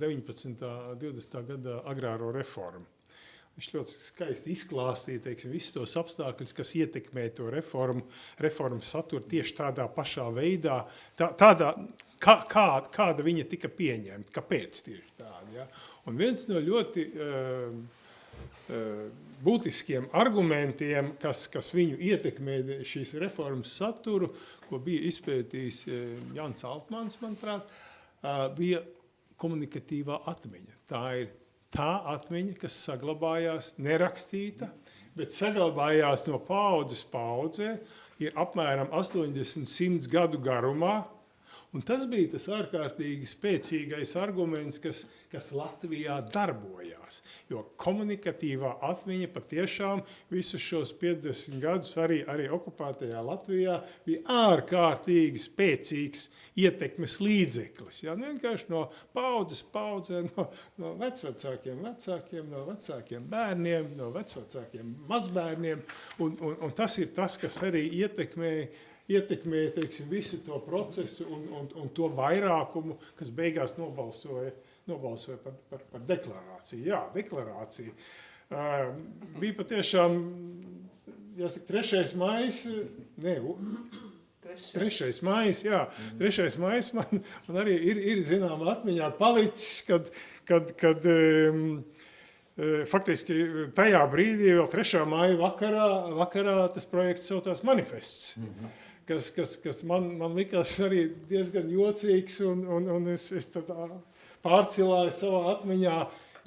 C: 19. 20. gada agrāro reformu. Viņš ļoti skaisti izklāstīja, visus tos apstākļus, kas ietekmē to reformu saturu tieši tādā pašā veidā, kāda viņa tika pieņemta, kāpēc tieši tāda. Ja? Un viens no ļoti būtiskiem argumentiem, kas viņu ietekmē šīs reformas saturu, ko bija izpētījis Jans Altmans, manuprāt, bija komunikatīvā atmiņa. Tā ir tā atmiņa, kas saglabājās nerakstīta, bet saglabājās no paaudzes paaudzē, ir apmēram 80-100 gadu garumā, Un tas bija tas ārkārtīgi spēcīgais arguments, kas Latvijā darbojās. Jo komunikatīvā atmiņa patiešām visus šos 50 gadus arī okupētajā Latvijā bija ārkārtīgi spēcīgs ietekmes līdzeklis. Ja? Vienkārši no paudzes paudzē, no vecvecākiem vecākiem, no vecākiem bērniem, no vecvecākiem mazbērniem. Un tas ir tas, kas arī ietekmē teiksim, visu to procesu un to vairākumu, kas beigās nobalsoja par deklarāciju. Jā, deklarācija. Bija patiešām, jāsaka, 3. maijs, 3. maijs, jā. 3. maijs man arī ir zināma atmiņā palicis, kad faktiski tajā brīdī, vēl 3. maija vakarā tas projekts saucās Manifests. Kas man likās arī diezgan jocīgs, un es pārcilāju savā atmiņā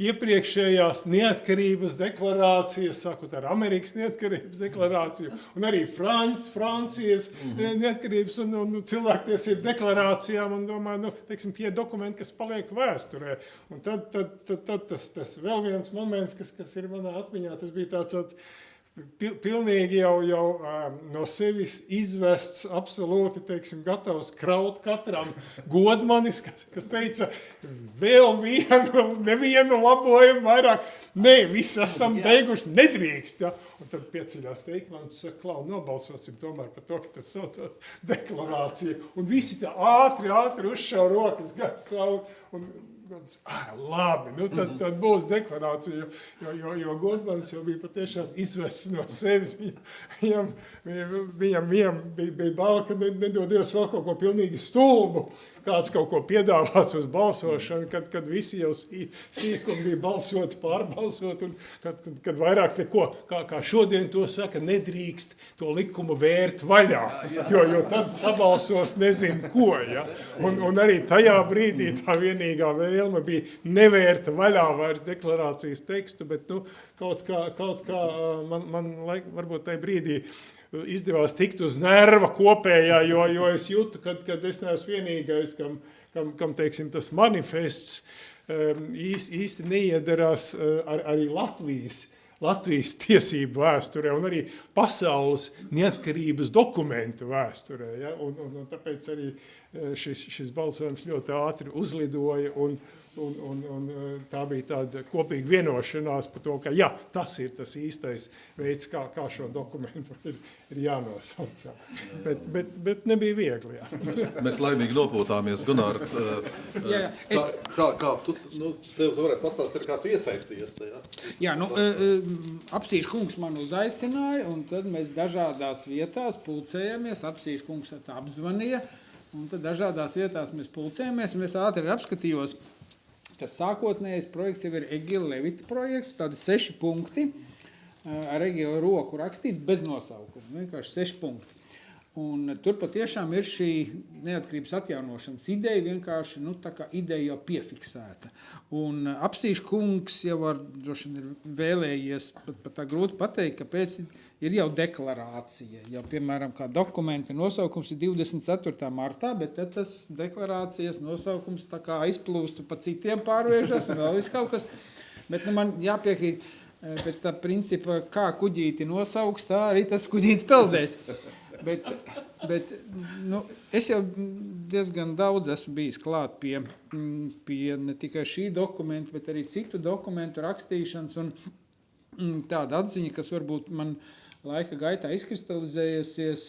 C: iepriekšējās neatkarības deklarācijas, sākot ar Amerikas neatkarības deklarāciju, un arī Francijas neatkarības un cilvēktiesību deklarācijām, un domāju, teiksim, tie dokumenti, kas paliek vēsturē. Un tad tas vēl viens moments, kas ir manā atmiņā, tas bija tāds pilnīgi jau no sevis izvests, absolūti, teiksim, gatavs kraut katram godmanis, kas teica, vēl nevienu labojumu vairāk, visi esam beiguši, nedrīkst. Ja? Un tad pieceļās Teikmans saka, Klau, nobalsosim tomēr par to, ka tas saucās deklarācija. Un visi tā ātri uzšauj rokas gar savu, un labi, tad būs deklarācija, jo Godmanis jau bija patiešām izvests no sevis. Viņam bija bail, ka nedodies vēl kaut ko pilnīgi stulbu, kāds kaut ko piedāvās uz balsošanu, kad visi jau sīkumi bija balsot, pārbalsot, un kad vairāk neko, kā šodien to saka, nedrīkst to likumu vērt vaļā, jo tad sabalsos nezinu ko. Ja? Un arī tajā brīdī tā vienīgā vēlme bija nevērt vaļā vairs deklarācijas tekstu, bet kaut kā man varbūt tajā brīdī izdevās tikt uz nerva kopējā, jo es jūtu, kad es neesmu vienīgais, kam teiksim, tas manifests īsti neiedarās arī Latvijas tiesību vēsturē un arī pasaules neatkarības dokumentu vēsturē. Ja? Un tāpēc arī šis balsojums ļoti ātri uzlidoja un tā bija tāda kopīga vienošanās par to, ka jā, tas ir tas īstais veids, kā šo dokumentu ir jānosauc. Bet nebija viegli. Jā.
A: Mēs laimīgi nopūtāmies, Gunār. Kā tu varētu pastāstīt, kā tu iesaistījies tajā?
D: Jā, Apsīšu kungs man uzaicināja, un tad mēs dažādās vietās pulcējamies. Apsīšu kungs apzvanīja, un tad dažādās vietās mēs pulcējamies, un es ātri apskatījos. Tas sākotnējais projekts jau ir Egila Levita projekts, tādi 6 punkti ar Egila roku rakstīts bez nosaukuma, vienkārši 6 punkti. Un tur patiešām ir šī neatkarības atjaunošanas ideja, vienkārši tā kā ideja jau piefiksēta. Un Apsīšu kungs jau droši vien ir vēlējies, pat tā grūti pateikt, kāpēc ir jau deklarācija. Jau, piemēram, kā dokumenta nosaukums ir 24. martā, bet tad tas deklarācijas nosaukums tā kā aizplūstu pa citiem pārvēršas un vēl viss kaut kas. Bet man jāpiekrīt pēc tā principa, kā kuģīti nosauks, tā arī tas kuģītis peldēs. Bet es jau diezgan daudz esmu bijis klāt pie ne tikai šī dokumenta, bet arī citu dokumentu rakstīšanas un tāda atziņa, kas varbūt man laika gaitā izkristalizējusies.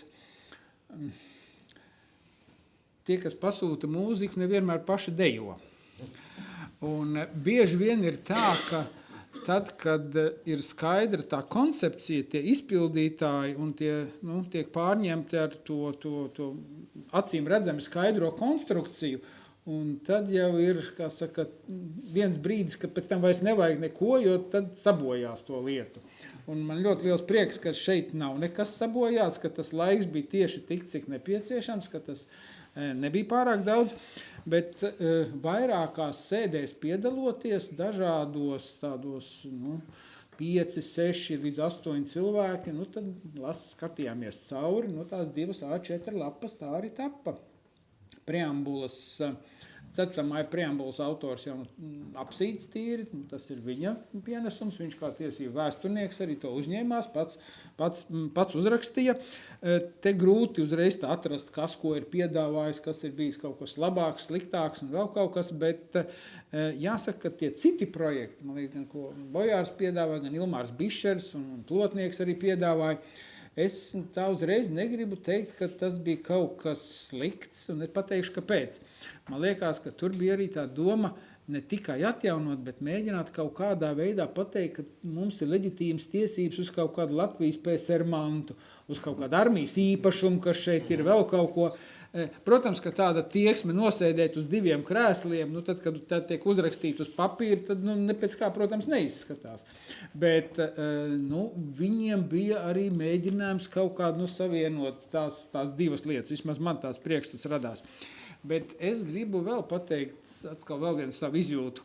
D: Tie, kas pasūta mūziku, nevienmēr paši dejo. Un bieži vien ir tā, ka tad, kad ir skaidra tā koncepcija, tie izpildītāji un tie tiek pārņemti ar to acīm redzami skaidro konstrukciju, un tad jau ir, kā saka, viens brīdis, ka pēc tam vairs nevajag neko, jo tad sabojās to lietu. Un man ļoti liels prieks, ka šeit nav nekas sabojāts, ka tas laiks bija tieši tik, cik nepieciešams, ka tas nebija pārāk daudz, bet vairākās sēdēs piedaloties dažādos tādos 5, 6 līdz 8 cilvēki, tad skatījāmies cauri, tās 2 A4 lapas tā arī tappa. preambulas, 4. Maija preambulas autors jau apsīts tīri, tas ir viņa pienesums, viņš kā tiesību vēsturnieks arī to uzņēmās, pats uzrakstīja. Te grūti uzreiz tā atrast, kas ko ir piedāvājis, kas ir bijis kaut kas labāks, sliktāks un vēl kaut kas, bet jāsaka, ka tie citi projekti, man liekas, gan ko Bojārs piedāvāja, gan Ilmārs Bišers un Plotnieks arī piedāvāja, es tā uzreiz negribu teikt, ka tas bija kaut kas slikts, un pateikšu, kāpēc. Man liekas, ka tur bija arī tā doma ne tikai atjaunot, bet mēģināt kaut kādā veidā pateikt, ka mums ir leģitīmas tiesības uz kaut kādu Latvijas PSR mantu, uz kaut kādu armijas īpašumu, kas šeit ir vēl kaut ko. Protams, ka tāda tieksme nosēdēt uz 2 krēsliem, nu tad, kad tā tiek uzrakstīta uz papīra, tad ne pēc kā, protams, neizskatās. Bet viņiem bija arī mēģinājums kaut kādu savienot tās 2 lietas. Vismaz man tās priekšstats radās. Bet es gribu vēl pateikt atkal vēl vienu savu izjūtu.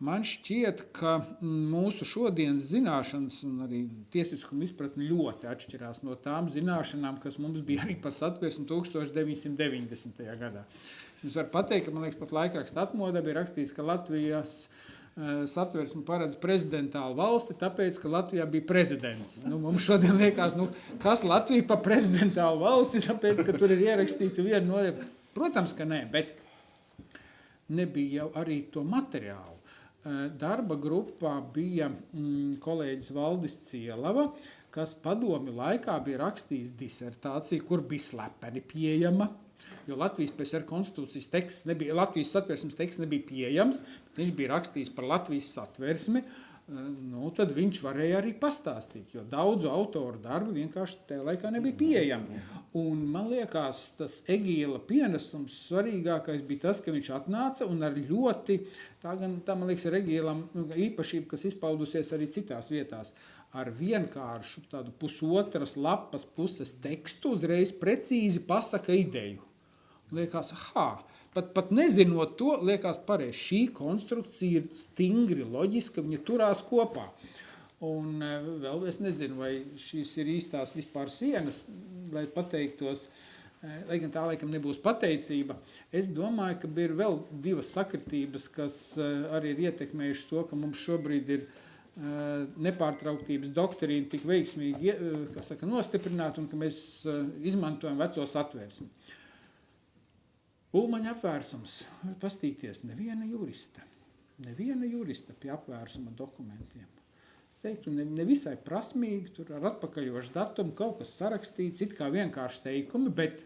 D: Man šķiet, ka mūsu šodienas zināšanas un arī tiesiskuma izpratne ļoti atšķirās no tām zināšanām, kas mums bija arī par Satversmi 1990. gadā. Jūs varat pateikt, ka, man liekas, pat laikraksta atmodē bija rakstīts, ka Latvijas Satversmi paredz prezidentālu valsti, tāpēc, ka Latvijā bija prezidents. Mums šodien liekas, kas Latvija pa prezidentālu valsti, tāpēc, ka tur ir ierakstīta viena no... Protams, ka nē, bet nebija jau arī to materiālu. Darba grupā bija kolēģis Valdis Cielava, kas padomju laikā bija rakstījis disertāciju, kur bija slepeni pieejama, jo Latvijas PSR konstitūcijas teksts nebija, Latvijas satversmes teksts nebija pieejams, bet viņš bija rakstījis par Latvijas satversmi, tad viņš varēja arī pastāstīt, jo daudzu autoru darbi vienkārši tajā laikā nebija pieejami. Un man liekas, tas Egīla pienesums svarīgākais bija tas, ka viņš atnāca un ar ļoti, tā man liekas, ir Egīlam īpašība, kas izpaudusies arī citās vietās, ar vienkāršu tādu 1,5 lapas puses tekstu uzreiz precīzi pasaka ideju. Liekas, pat nezinot to, liekas pareizi, šī konstrukcija ir stingri loģiska, viņa turās kopā. Un vēl es nezinu, vai šīs ir īstās vispār sienas, lai pateiktos, lai gan tā laikam nebūs pateicība. Es domāju, ka ir vēl 2 sakritības, kas arī ir ietekmējuši to, ka mums šobrīd ir nepārtrauktības doktrīna tik veiksmīgi nostiprināta un ka mēs izmantojam veco Satversmi. Ulmaņa apvērsums, pastīties, neviena jurista pie apvērsuma dokumentiem. Es teiktu, nevisai prasmīgi, tur ar atpakaļošu datumu kaut kas sarakstīts, it kā vienkārši teikumi, bet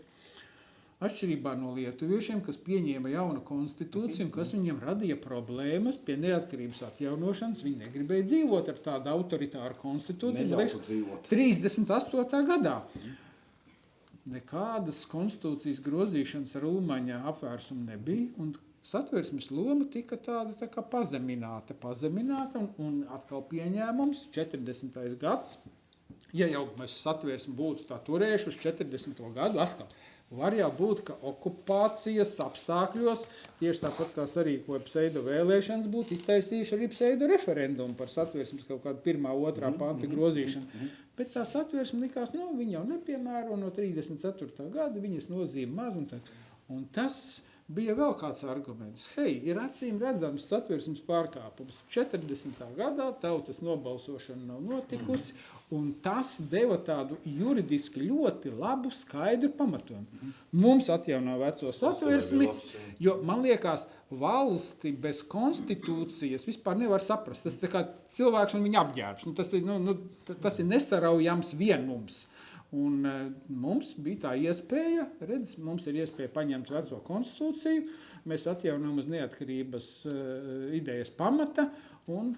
D: atšķirībā no lietuviešiem, kas pieņēma jaunu konstitūciju un kas viņiem radīja problēmas pie neatkarības atjaunošanas, viņi negribēja dzīvot ar tādu autoritāru konstitūciju.
E: Neļautu dzīvot.
D: 38. gadā. Nekādas konstitūcijas grozīšanas ar Ulmaņa apvērsumu nebija, un Satversmes loma tika tāda tā kā pazemināta un atkal pieņēmums 40. gads. Ja jau mēs Satversmi būtu tā turējuši uz 40. gadu, atkal var jau būt, ka okupācijas apstākļos, tieši tāpat kā sarīkoja pseido vēlēšanas, būtu iztaisījuši arī pseido referendumu par Satversmes kaut kādu 1. 2. panta grozīšanu. Bet tā Satversme likās, viņi jau nepiemēro no 34. gada, viņas nozīme maz un tas bija vēl kāds arguments. Ir acīm redzams Satversmes pārkāpums. 40. gadā tautas nobalsošana nav notikusi, un tas deva tādu juridiski ļoti labu, skaidru pamatojumu. Mums atjaunā veco Satversmi, jo man liekas, valsti bez konstitūcijas vispār nevar saprast. Tas tā kā cilvēks un viņa apģērbs. Tas ir nesaraujams vienums. Un mums bija tā iespēja, mums ir iespēja paņemt veco konstitūciju, mēs atjaunām uz neatkarības idejas pamata, un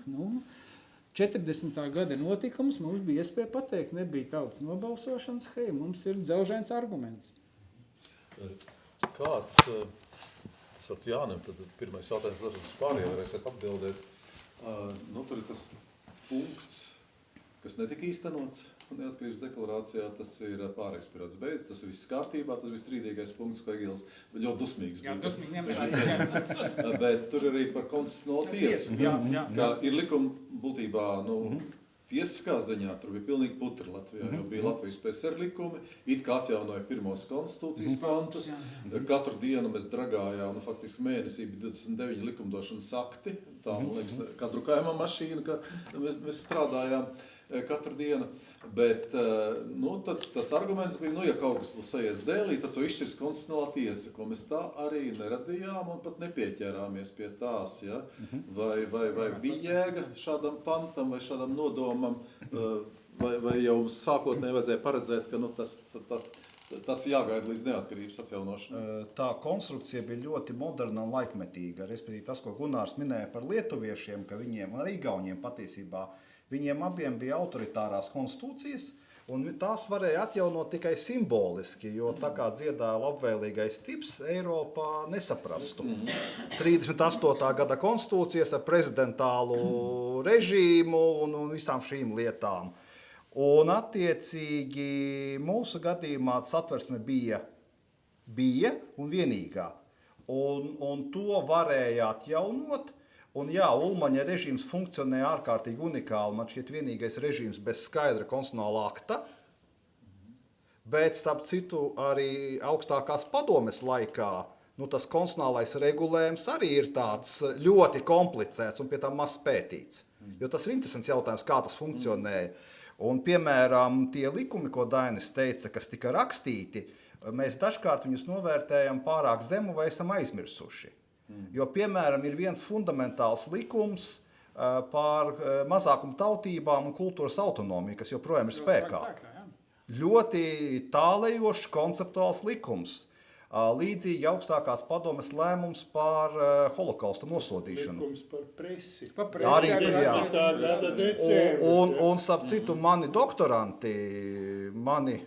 D: 40. gada notikums mums bija iespēja pateikt, nebija tautas nobalsošanas, mums ir dzelžains arguments.
A: Kāds, Jānim, tad pirmais jautājums, dažas pārējā varēsiet atbildēt, tur ir tas punkts, kas netika īstenots neatkarības deklarācijā, tas ir pārējais periods beidz, tas ir viss kārtībā, tas bija strīdīgais punkts, ko Egīls ļoti dusmīgs bija.
D: Jā, dusmīgi ņemēt.
A: Bet tur arī par konstitucionālo tiesu, ka ir likuma būtībā, tiesiskā ziņā tur bija pilnīgi putra Latvijā, jo bija Latvijas PSR likumi, it kā atjaunoja pirmos konstitūcijas pantus, katru dienu mēs dragājām, faktiski mēnesī bija 29 likumdošanas akti, tā, man liekas, kā drukājumā mašīna, ka mēs strādājām katru dienu, bet tad tas arguments bija, ja kaut kas būs sajies dēlī, tad to izšķirs konstitucionālā tiesa, ko mēs tā arī neradījām un pat nepieķērāmies pie tās, ja? Vai bija jēga šādam pantam vai šādam nodomam, vai jau sākotnēji vajadzēja paredzēt, ka tas jāgaida līdz neatkarības atjaunošanai.
E: Tā konstrukcija bija ļoti moderna un laikmetīga, respektīvi tas, ko Gunārs minēja par lietuviešiem, ka viņiem un arī igauniem patiesībā viņiem abiem bija autoritārās konstitūcijas, un tās varēja atjaunot tikai simboliski, jo tā kā dziedāja labvēlīgais tips, Eiropā nesaprastu. 38. gada konstitūcijas ar prezidentālu režīmu un visām šīm lietām. Un attiecīgi mūsu gadījumā satversme bija un vienīgā. Un to varēja atjaunot. Un jā, Ulmaņa režīms funkcionē ārkārtīgi unikāli. Man šķiet vienīgais režīms bez skaidra konstitucionālā akta. Bet, starp citu, arī augstākās padomes laikā tas konstitucionālais regulējums arī ir tāds ļoti komplicēts un pie tam maz pētīts. Jo tas ir interesants jautājums, kā tas funkcionēja. Un, piemēram, tie likumi, ko Dainis teica, kas tika rakstīti, mēs dažkārt viņus novērtējam pārāk zemu vai esam aizmirsuši. Jo, piemēram, ir viens fundamentāls likums par mazākumu tautībām un kultūras autonomiju, kas joprojām ir spēkā. Ļoti tālējošs konceptuāls likums. Līdzīgi augstākās padomes lēmums par holokausta nosodīšanu.
C: Likums par presi.
E: Arī, jā.
C: Gada decembris.
E: Un starp citu, mani doktoranti mani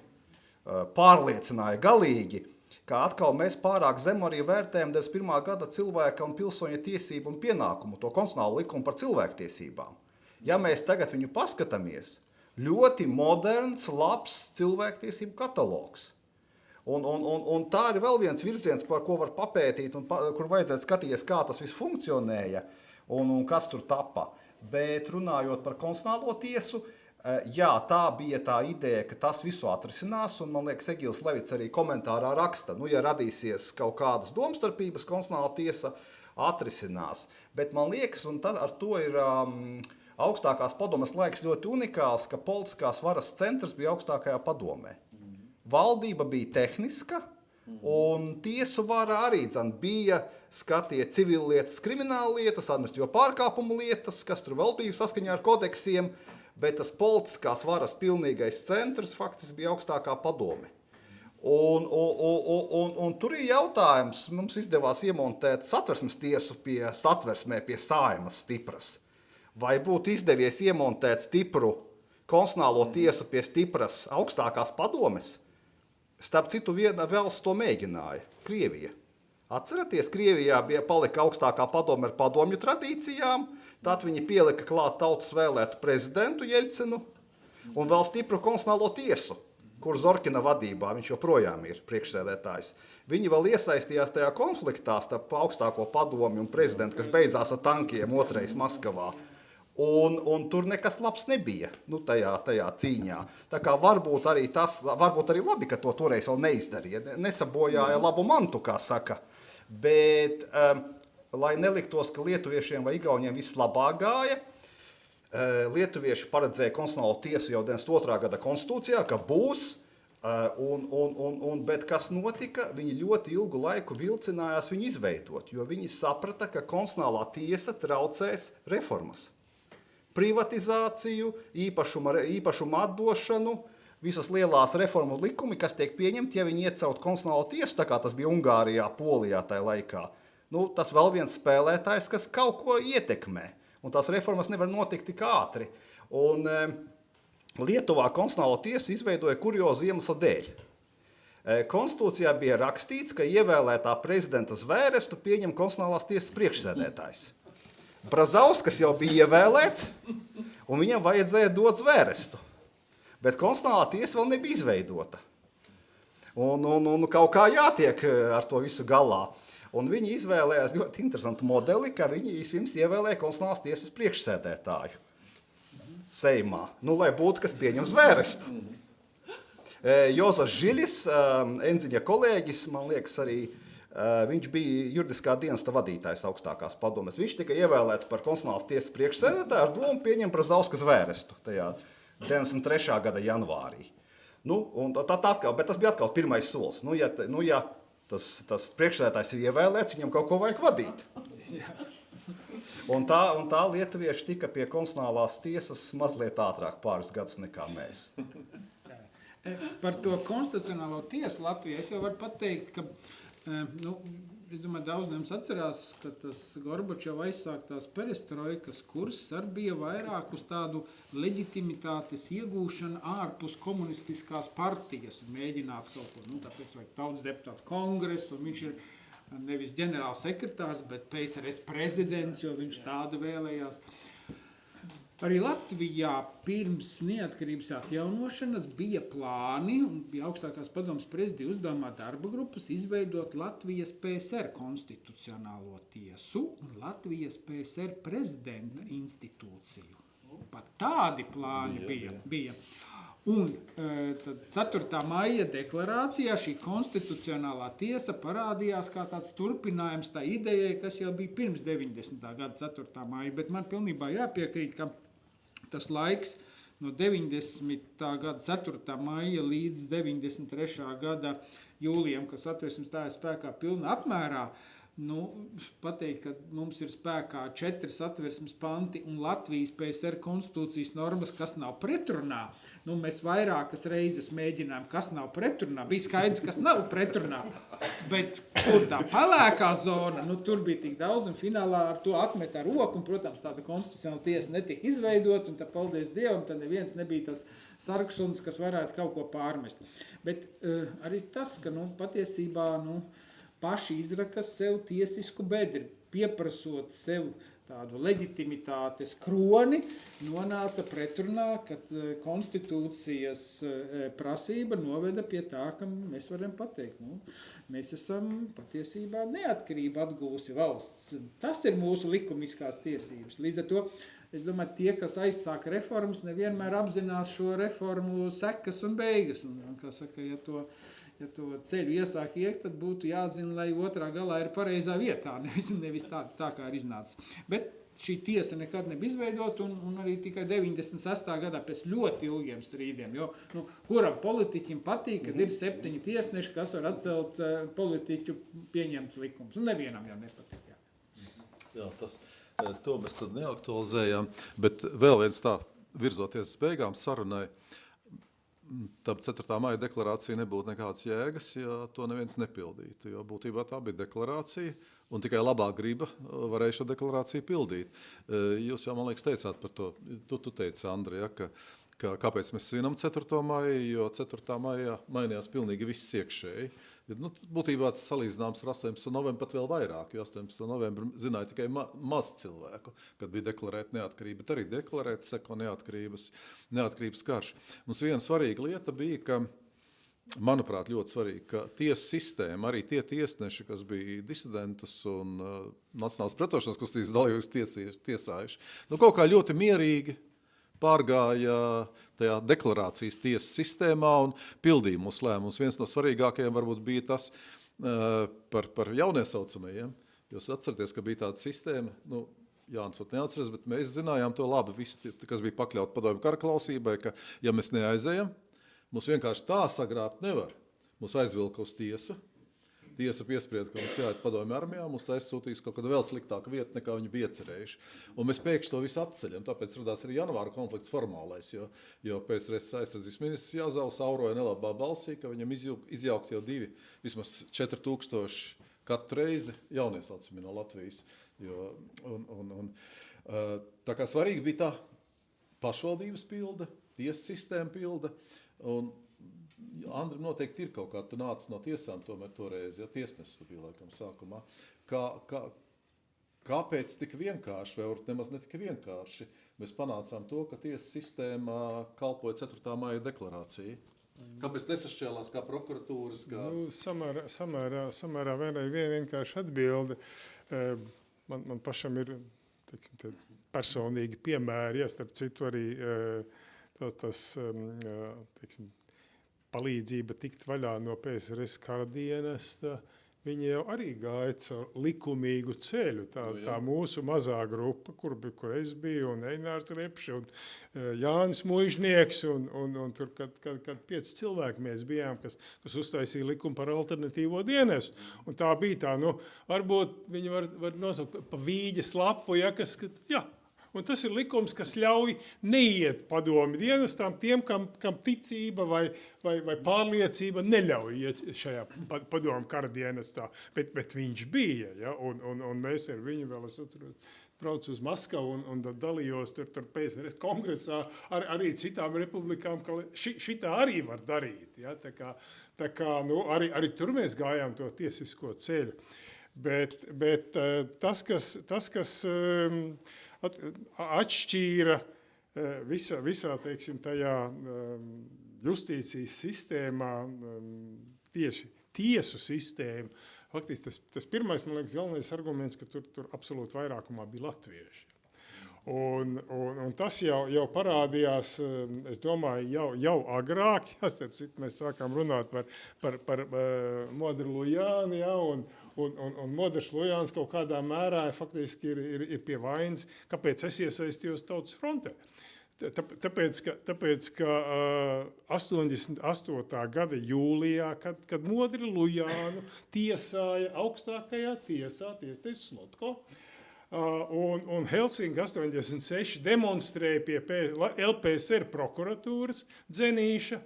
E: pārliecināja galīgi, ka atkal mēs pārāk zemu arī vērtējam 21. gada cilvēka un pilsoņa tiesību un pienākumu, to konstitucionālo likumu par cilvēktiesībām. Ja mēs tagad viņu paskatāmies, ļoti moderns, labs cilvēktiesību katalogs. Un tā ir vēl viens virziens, par ko var papētīt un kur vajadzētu skatīties, kā tas viss funkcionēja un kas tur tapa. Bet runājot par konstitucionālo tiesu, jā, tā bija tā ideja, ka tas visu atrisinās, un man liekas, Egils Levits arī komentārā raksta, ja radīsies kaut kādas domstarpības, konstitucionāla tiesa atrisinās. Bet man liekas, un tad ar to ir augstākās padomes laiks ļoti unikāls, ka politiskās varas centrs bija augstākajā padomē. Valdība bija tehniska, un tiesu vara arī bija skatīja civillietas, krimināllietas, administratīvo pārkāpumu lietas, kas tur vēl bija saskaņā ar kodeksiem, bet tas politiskās varas pilnīgais centrs faktiski bija augstākā padome. Un tur ir jautājums, mums izdevās iemontēt satversmes tiesu pie satversmē, pie Saeimas stipras. Vai būtu izdevies iemontēt stipru konstitucionālo tiesu pie stipras augstākās padomes? Starp citu, viena valsts to mēģināja – Krievija. Atceraties, Krievijā palika augstākā padome ar padomju tradīcijām, tad viņi pielika klāt tautas vēlētu prezidentu Jeļcinu un vēl stipru konstitucionālo tiesu, kur Zorkina vadībā, viņš joprojām ir priekšsēdētājs. Viņi vēl iesaistījās tajā konfliktā starp augstāko padomi un prezidentu, kas beidzās ar tankiem otrais Maskavā. Un tur nekas labs nebija tajā cīņā. Tā kā varbūt arī labi, ka to toreiz vēl neizdarīja. Nesabojāja labu mantu, kā saka. Bet, lai neliktos, ka lietuviešiem vai igauņiem viss labāk gāja, lietuvieši paredzēja konstitucionālo tiesu jau 92. gada konstitūcijā, ka būs, bet kas notika, viņi ļoti ilgu laiku vilcinājās viņu izveidot, jo viņi saprata, ka konstitucionālā tiesa traucēs reformas. Privatizāciju, īpašuma atdošanu, visas lielās reformu likumi, kas tiek pieņemti, ja viņi iecelt konstitucionālo tiesu, tā kā tas bija Ungārijā, Polijā tajā laikā. Tas vēl viens spēlētājs, kas kaut ko ietekmē, un tās reformas nevar notikt tik ātri. Un Lietuvā konstitucionālo tiesu izveidoja kuriozu iemesla dēļ. Konstitūcijā bija rakstīts, ka ievēlētā prezidenta zvērestu pieņem konstitucionālās tiesas priekšsēdētājs. Brazauskas jau bija ievēlēts, un viņam vajadzēja dot zvērestu. Bet konstitucionālā tiesa vēl nebija izveidota. Un kaut kā jātiek ar to visu galā. Un viņi izvēlējās ļoti interesantu modeli, ka viņi vispirms ievēlēja konstitucionālās tiesas priekšsēdētāju. Seimā, nu, lai būtu, kas pieņem zvērestu. Jozas Žiļis, Endziņa kolēģis, man liekas arī, viņš bija juridiskā dienesta vadītājs augstākās padomes. Viņš tika ievēlēts par konstitucionālās tiesas priekšsēdētāju ar domu pieņemt Brazauskas zvērestu tajā 93. gada janvārī. Nu, un atkal, bet tas bija atkal pirmais solis. Ja tas priekšsēdētājs ir ievēlēts, viņam kaut ko vajag vadīt. Un tā lietuvieši tika pie konstitucionālās tiesas mazliet ātrāk pāris gadus nekā mēs.
D: Par to konstitucionālo tiesu Latvijā es jau varu pateikt, ka es domāju, daudz no jums atcerās, ka tas Gorbačova aizsāktās perestroikas kurs arī bija vairāk uz tādu leģitimitātes iegūšanu ārpus komunistiskās partijas un mēģināt kaut ko, tāpēc vajag tautas deputātu kongresu, un viņš ir nevis ģenerālsekretārs, bet PSRS prezidents, jo viņš tādu vēlējās. Arī Latvijā pirms neatkarības atjaunošanas bija plāni un bija augstākās padomes prezidija uzdevumā darba grupas izveidot Latvijas PSR konstitucionālo tiesu un Latvijas PSR prezidenta institūciju. Pat tādi plāni bija. Un tad 4. maija deklarācijā šī konstitucionālā tiesa parādījās kā tāds turpinājums tā idejai, kas jau bija pirms 90. gada 4. maija, bet man pilnībā jāpiekrīt, ka tas laiks no 90. gada 4. maija līdz 93. gada jūlijam, kas Satversmes stājas spēkā pilnā apmērā, pateikt, ka mums ir spēkā 4 Satversmes panti un Latvijas PSR konstitūcijas normas, kas nav pretrunā. Mēs vairākas reizes mēģinājām, kas nav pretrunā. Bija skaidrs, kas nav pretrunā. Bet tur tā pelēkā zona, tur bija tik daudz, un finālā ar to atmet ar roku, un, protams, tāda konstitucionāla tiesa netika izveidot, un tad, paldies Dievam, tad neviens nebija tas sarksuns, kas varētu kaut ko pārmest. Bet arī tas, ka, patiesībā, paši izraka sev tiesisku bedri, pieprasot sev tādu leģitimitātes kroni, nonāca pretrunā, kad konstitūcijas prasība noveda pie tā, ka mēs varam pateikt, mēs esam patiesībā neatkarību atgūsi valsts. Tas ir mūsu likumiskās tiesības. Līdz ar to, es domāju, tie, kas aizsāk reformas, nevienmēr apzinās šo reformu sekas un beigas. Un kā saka, ja to ceļu iesāk iekt, tad būtu jāzina, lai otrā galā ir pareizā vietā, nevis tā kā ir iznācis. Bet šī tiesa nekad nebija izveidota un arī tikai 96. gadā pēc ļoti ilgiem strīdiem, jo kuram politiķim patīk, kad ir 7 tiesneši, kas var atcelt politiķu pieņemts likums, un nevienam jau nepatīk.
A: Jā, to mēs tad neaktualizējām, bet vēl viens tā, virzoties beigām sarunai, tā 4. maija deklarācija nebūtu nekādas jēgas, ja to neviens nepildītu, jo būtībā tā bija deklarācija, un tikai labā griba varēja šo deklarāciju pildīt. Jūs jau, man liekas, teicāt par to, tu teici, Andri, ka kāpēc mēs svinam 4. maiju, jo 4. maijā mainījās pilnīgi viss iekšēji. Būtībā tas salīdzināms ar 18. novembru pat vēl vairāk, jo 18. novembru zināja tikai maz cilvēku, kad bija deklarēta neatkarība, bet arī deklarēta seko neatkarības karš. Mums viena svarīga lieta bija, ka, manuprāt, ļoti svarīga, ka tiesu sistēma, arī tie tiesneši, kas bija disidentus un Nacionālās pretošanas kustības dalībniekus tiesājuši, kaut kā ļoti mierīgi pārgāja tajā deklarācijas tiesas sistēmā un pildīja mūsu lēmumus. Viens no svarīgākajiem varbūt bija tas par jauniesaucamajiem. Jūs atceraties, ka bija tāda sistēma, Jānis vat neatceras, bet mēs zinājām to labi, visi, kas bija pakļauti padomju kara klausībai, ka ja mēs neaizējam, mūs vienkārši tā sagrābt nevar. Mūs aizvilka uz tiesu. Tiesa piesprieda, ka mums jāiet padomju armijā, mums aizsūtīs kaut kādu vēl sliktāku vietu, nekā viņi bija iecerējuši. Un mēs pēkšņi to visu atceļam, tāpēc radās arī janvāra konflikts formālais, jo PSRS aizsardzības ministrs Jāzaus auroja nelabā balsī, ka viņam izjaukt jau vismaz 4000 katru reizi jauniesaucami no Latvijas. Tā kā svarīgi bija tā pašvaldības pilda, tiesas sistēma pilda, un Andrim noteikti ir kaut kā, tu nāc no tiesām tomēr toreiz, ja tiesnesis tu bija laikam sākumā. Kāpēc tik vienkārši, vai nemaz ne tik vienkārši, mēs panācām to, ka tiesas sistēma kalpoja 4. maija deklarācija? Kāpēc nesašķēlās kā prokuratūras?
C: Samērā vienkārši atbilde. Man pašam ir, personīgi piemēri, starp citu arī teiksim, palīdzība tikt vaļā no PSRS kara dienesta, viņi jau arī gāja caur likumīgu ceļu. Tā mūsu mazā grupa, kur es biju, un Einārs Repš, un Jānis Muižnieks, un tur, kad 5 cilvēki mēs bijām, kas uztaisīja likumu par alternatīvo dienestu. Un tā bija tā, varbūt viņi var nosaukt pa vīģes lapu, un tas ir likums, kas ļauj neiet padomi dienestām tiem, kam ticība vai pārliecība neļauj iet šajā padomu kara dienestā. Bet viņš bija, ja? Un mēs ar viņu vēl braucu uz Maskavu un dalījos tur PSRS kongresā arī citām republikām, ka šitā arī var darīt. Ja? Tā kā arī tur mēs gājām to tiesisko ceļu. Bet tas, kas atšķīra visā teiksim, tajā justīcijas sistēmā, tieši tiesu sistēmu, faktiski tas pirmais, man liekas, galvenais arguments, ka tur absolūti vairākumā bija latvieši. Un tas jau parādījās, es domāju, jau agrāk, starp citu, mēs sākām runāt par Modru Lujāni, un Modrs Lujāns kaut kādā mērā faktiski ir pie vainas, kāpēc es iesaistījos Tautas frontē. Tāpēc, ka 88. gada jūlijā, kad Modri Lujānu tiesāja augstākajā tiesā, tiesnesis Slotko, un Helsinki 86 demonstrēja pie LPSR prokuratūras dzenīša.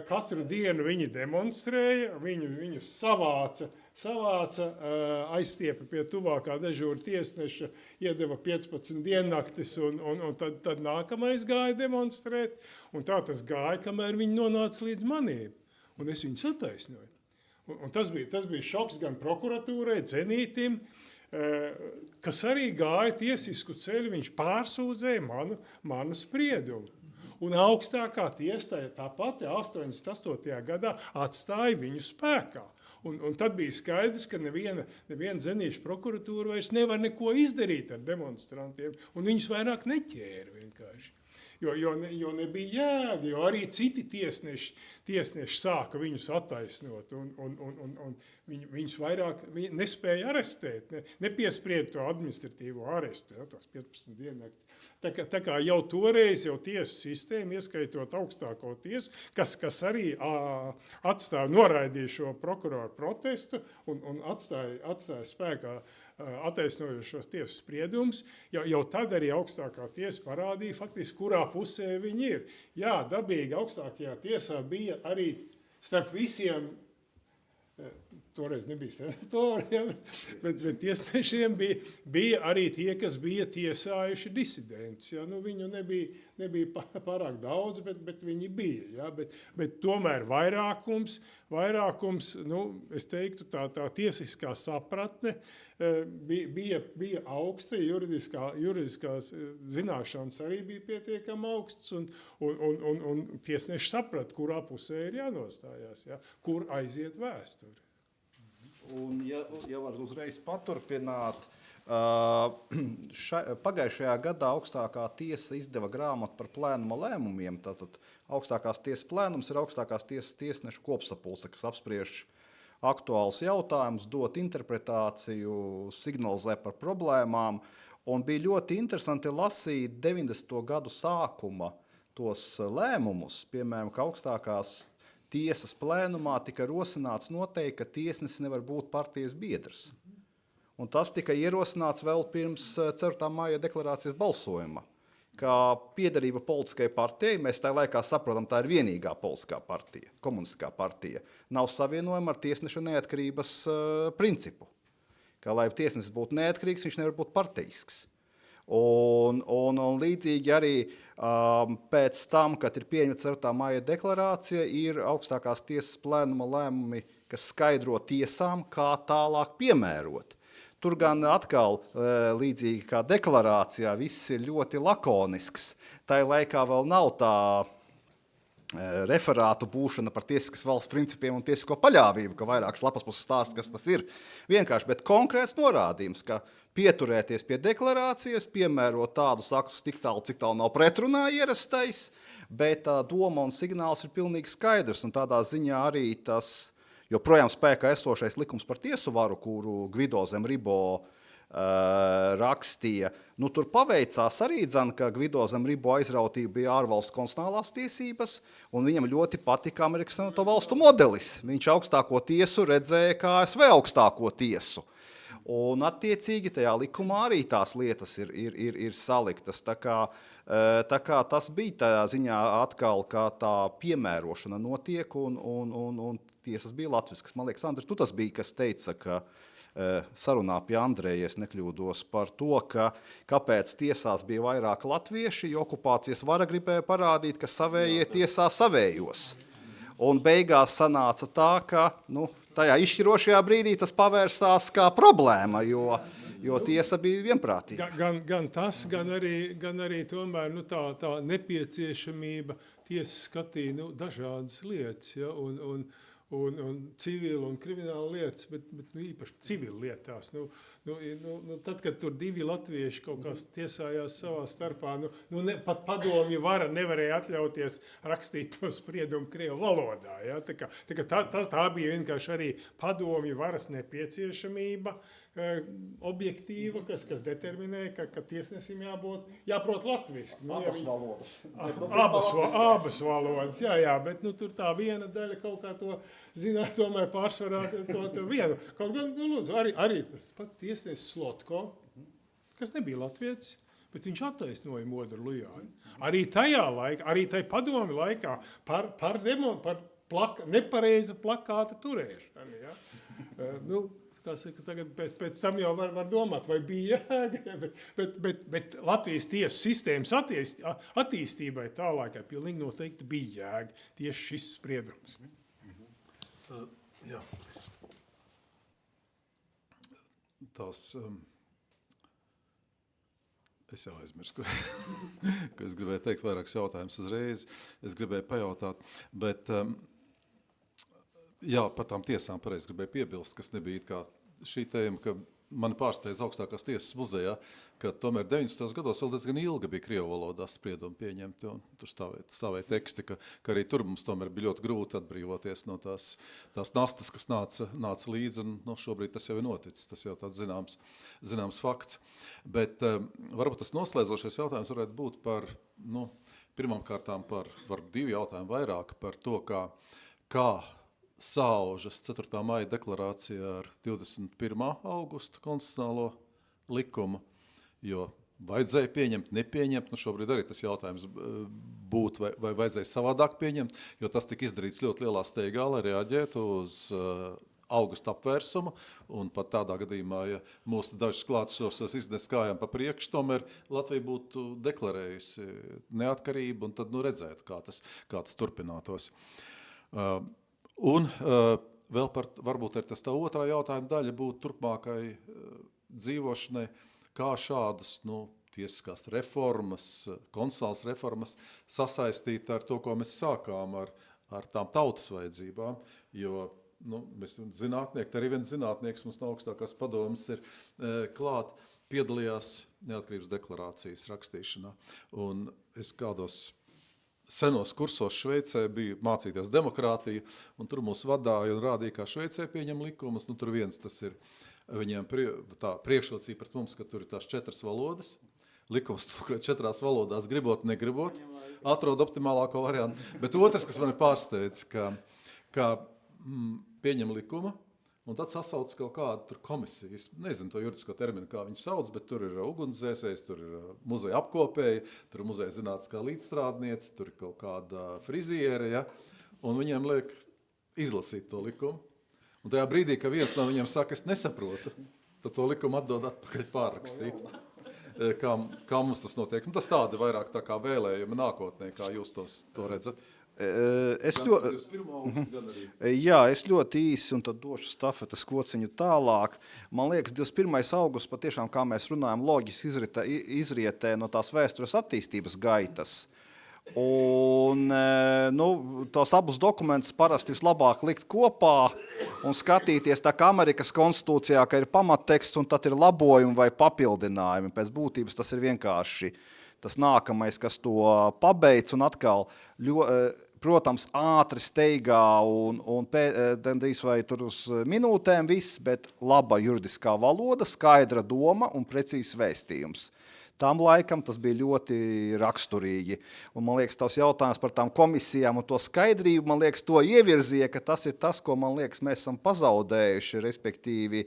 C: Katru dienu viņi demonstrēja, viņu savāca, aizstiepa pie tuvākā dežūra tiesneša, iedeva 15 diennaktis, un tad nākamais gāja demonstrēt. Un tā tas gāja, kamēr viņi nonāca līdz maniem. Un es viņus attaisnoju. Un tas bija šoks gan prokuratūrai, dzenītim, kas arī gāja tiesisku ceļu, viņš pārsūdzēja manu spriedumu. Un augstākā tiesa tā pati 88. gadā atstāja viņu spēkā. Un tad bija skaidrs, ka neviena dzenīša prokuratūra vairs nevar neko izdarīt ar demonstrantiem, un viņus vairāk neķēra vienkārši. Jo nebija jēga, jo arī citi tiesneši sāka viņus attaisnot, un viņus vairāk nespēja arestēt, nepiespried to administratīvo arestu, tās 15 diennaktis. Tā kā jau toreiz tiesu sistēma, ieskaitot augstāko tiesu, kas arī noraidīja šo prokuroru protestu un atstāja spēkā attaisnojušos tiesas spriedumus, jau tad arī augstākā tiesa parādīja faktiski, kurā pusē viņi ir. Jā, dabīgi augstākajā tiesā bija arī starp visiem, toreiz nebija senatoriem, bet tiesnešiem bija arī tie, kas bija tiesājuši disidentus. Ja? Viņu nebija pārāk daudz, bet viņi bija. Ja? Bet tomēr vairākums, es teiktu, tā tiesiskā sapratne bija augsta, juridiskās zināšanas arī bija pietiekami augsts, un tiesneši saprata, kurā pusē ir jānostājās, ja? Kur aiziet vēsturi.
E: Un, ja var uzreiz paturpināt, pagājušajā gadā augstākā tiesa izdeva grāmatu par plēnuma lēmumiem. Tātad augstākās tiesas plēnums ir augstākās tiesas tiesnešu kopsapulce, kas apspriež aktuālus jautājumus, dot interpretāciju, signalizē par problēmām. Un bija ļoti interesanti lasīt 90. gadu sākuma tos lēmumus, piemēram, ka augstākās tiesas plēnumā tika rosināts noteikti, ka tiesnesis nevar būt partijas biedrs. Un tas tika ierosināts vēl pirms 4. māja deklarācijas balsojuma, ka piederība politiskai partijai, mēs tajā laikā saprotam, tā ir vienīgā politiskā partija, komunistiskā partija, nav savienojama ar tiesneša neatkarības principu. Ka, lai tiesnesis būtu neatkarīgs, viņš nevar būt partijisks. Un līdzīgi arī pēc tam, kad ir pieņemta 4. māja deklarācija, ir augstākās tiesas plēnuma lēmumi, kas skaidro tiesām, kā tālāk piemērot. Tur gan atkal, līdzīgi kā deklarācijā, viss ir ļoti lakonisks. Tai laikā vēl nav tā referātu būšana par tiesiskas valsts principiem un tiesisko paļāvību, ka vairākas lapas puses stāsta, kas tas ir. Vienkārši, bet konkrēts norādījums, ka pieturēties pie deklarācijas, piemērot tādus aktus tik tālu, cik tālu nav pretrunā ierastais, bet doma un signāls ir pilnīgi skaidrs, un tādā ziņā arī tas joprojām spēkā esošais likums par tiesu varu, kuru Gvido Zemribo rakstīja. Nu, tur paveicās arī, ka Gvido Zemribo aizrautība bija ārvalstu konstitucionālās tiesības, un viņam ļoti patika Amerikas Savienoto Valstu modelis. Viņš augstāko tiesu redzēja kā ASV augstāko tiesu. Un attiecīgi tajā likumā arī tās lietas ir saliktas. Tā kā tas bija tajā ziņā atkal, kā tā piemērošana notiek, un tiesas bija latviskas. Man liekas, Andri, tu tas bija, kas teica, ka sarunā pie Andreja, es nekļūdos par to, kāpēc tiesās bija vairāk latvieši, jo okupācijas vara gribēja parādīt, ka savējie tiesā savējos. Un beigās sanāca tā, ka tajā izšķirošajā brīdī tas pavērstās kā problēma, jo tiesa bija vienprātīga.
C: Gan tas, gan arī tomēr tā nepieciešamība tiesa skatīja dažādas lietas, ja, un civila un krimināla lietas, bet īpaši civila lietās. Tad, kad tur divi latvieši kaut kā tiesājās savā starpā, pat padomju vara nevarēja atļauties rakstīt to spriedumu krievu valodā. Ja? Tā bija vienkārši arī padomju varas nepieciešamība, objektīva, kas determinēja, ka tiesnesim jāprot latviski.
E: Valodas.
C: Abas valodas, jā, bet tur tā viena daļa kaut kā to zināt, tomēr pārsvarā to vienu. Kaut gan, lūdzu, arī tas pats tiesnesis Slotko, kas nebija latvietis, bet viņš attaisnoja Modru Lujāni. Arī tajā laikā, arī tajā padomi laikā par nepareiza plakāta turēšanu. Ja? Kā saka, tagad pēc tam jau var domāt, vai bija jēga, bet Latvijas tiesu sistēmas attīstībai tālākai pilnīgi noteikti bija jēga tieši šis spriedums.
A: Jā. Tās, es jau aizmirsu, ko es gribēju teikt vairākus jautājumus uzreiz. Es gribēju pajautāt, bet jā, par tām tiesām pareizi gribēju piebilst, kas nebija kā šī tēma, ka mani pārsteidz augstākās tiesas muzejā, ka tomēr 90. gados vēl diezgan ilgi bija krievu valodā spriedumi pieņemti, un tur stāvēja teksti, ka arī tur mums tomēr bija ļoti grūti atbrīvoties no tās nastas, kas nāca līdzi, un šobrīd tas jau ir noticis, tas jau tāds zināms fakts. Bet varbūt tas noslēdzošais jautājums varētu būt par, pirmām kārtām par divu jautājumu vairāk, par to, kā saužas 4. maija deklarācijā ar 21. augusta konstitucionālo likumu, jo vajadzēja pieņemt, nepieņemt, šobrīd arī tas jautājums būtu, vai vajadzēja savādāk pieņemt, jo tas tika izdarīts ļoti lielā steigā, lai reaģētu uz augusta apvērsumu, un pat tādā gadījumā, ja mūsu dažas klātsošos iznes kājām pa priekšu, tomēr Latvija būtu deklarējusi neatkarību, un tad redzētu, kā tas turpinātos. Un vēl varbūt ir tas tā otrā jautājuma daļa būtu turpmākai dzīvošanai, kā šādas tiesiskās reformas, konstitucionālas reformas sasaistīt ar to, ko mēs sākām ar tām tautas vajadzībām, jo mēs zinātnieki, arī viens zinātnieks mums no augstākās padomas ir klāt, piedalījās neatkarības deklarācijas rakstīšanā. Un es kādos senos kursos Šveicē biju mācīties demokrātiju, un tur mūs vadāja un rādīja, kā Šveicē pieņem likumus. Tur viens tas ir viņiem tā priekšrocība pret mums, ka tur ir tās 4 valodas. Likums 4 valodās, gribot, negribot, atrod optimālāko variantu. Bet otrs, kas mani pārsteidz, ka pieņem likuma, un tad sasauc kaut kādu komisiju. Es nezinu to juridisko terminu, kā viņi sauc, bet tur ir ugunsdzēsējs, tur ir muzeja apkopēji, tur ir muzeja zinātniskā līdzstrādniece, tur ir kaut kāda friziere, ja? Un viņiem liek izlasīt to likumu. Un tajā brīdī, ka viens no viņiem saka, es nesaprotu, tad to likumu atdod atpakaļ pārrakstīt. Kā mums tas notiek? Tas tādi vairāk tā kā vēlējumi nākotnē, kā jūs to redzat.
E: Es ļoti īsi un tad došu stafetes kociņu tālāk. Man liekas, 21. augusts patiešām, kā mēs runājam, loģiski izrietē no tās vēstures attīstības gaitas. Un, tos abus dokumentus parasti vislabāk likt kopā un skatīties tā kā Amerikas konstitūcijā, ka ir pamatteksts un tad ir labojumi vai papildinājumi. Pēc būtības tas ir vienkārši tas nākamais, kas to pabeidz un atkal, protams, ātri steigā un drīz vai tur uz minūtēm viss, bet laba juridiskā valoda, skaidra doma un precīzs vēstījums. Tam laikam tas bija ļoti raksturīgi. Un, man liekas, tavs jautājums par tām komisijām un to skaidrību, man liekas, to ievirzīja, ka tas ir tas, ko, man liekas, mēs esam pazaudējuši, respektīvi,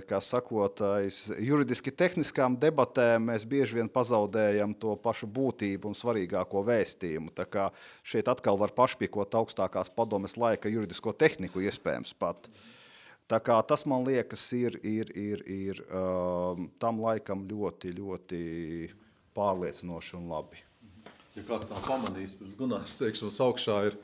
E: kā sakot, juridiski tehniskām debatēm mēs bieži vien pazaudējam to pašu būtību un svarīgāko vēstījumu. Tā kā šeit atkal var pašpikot augstākās padomes laika juridisko tehniku iespējams pat. Tā kā tas, man liekas, ir tam laikam ļoti, ļoti pārliecinoši un labi.
A: Ja kāds nav pamanījis, pirms Gunārs teiks, mums augšā ir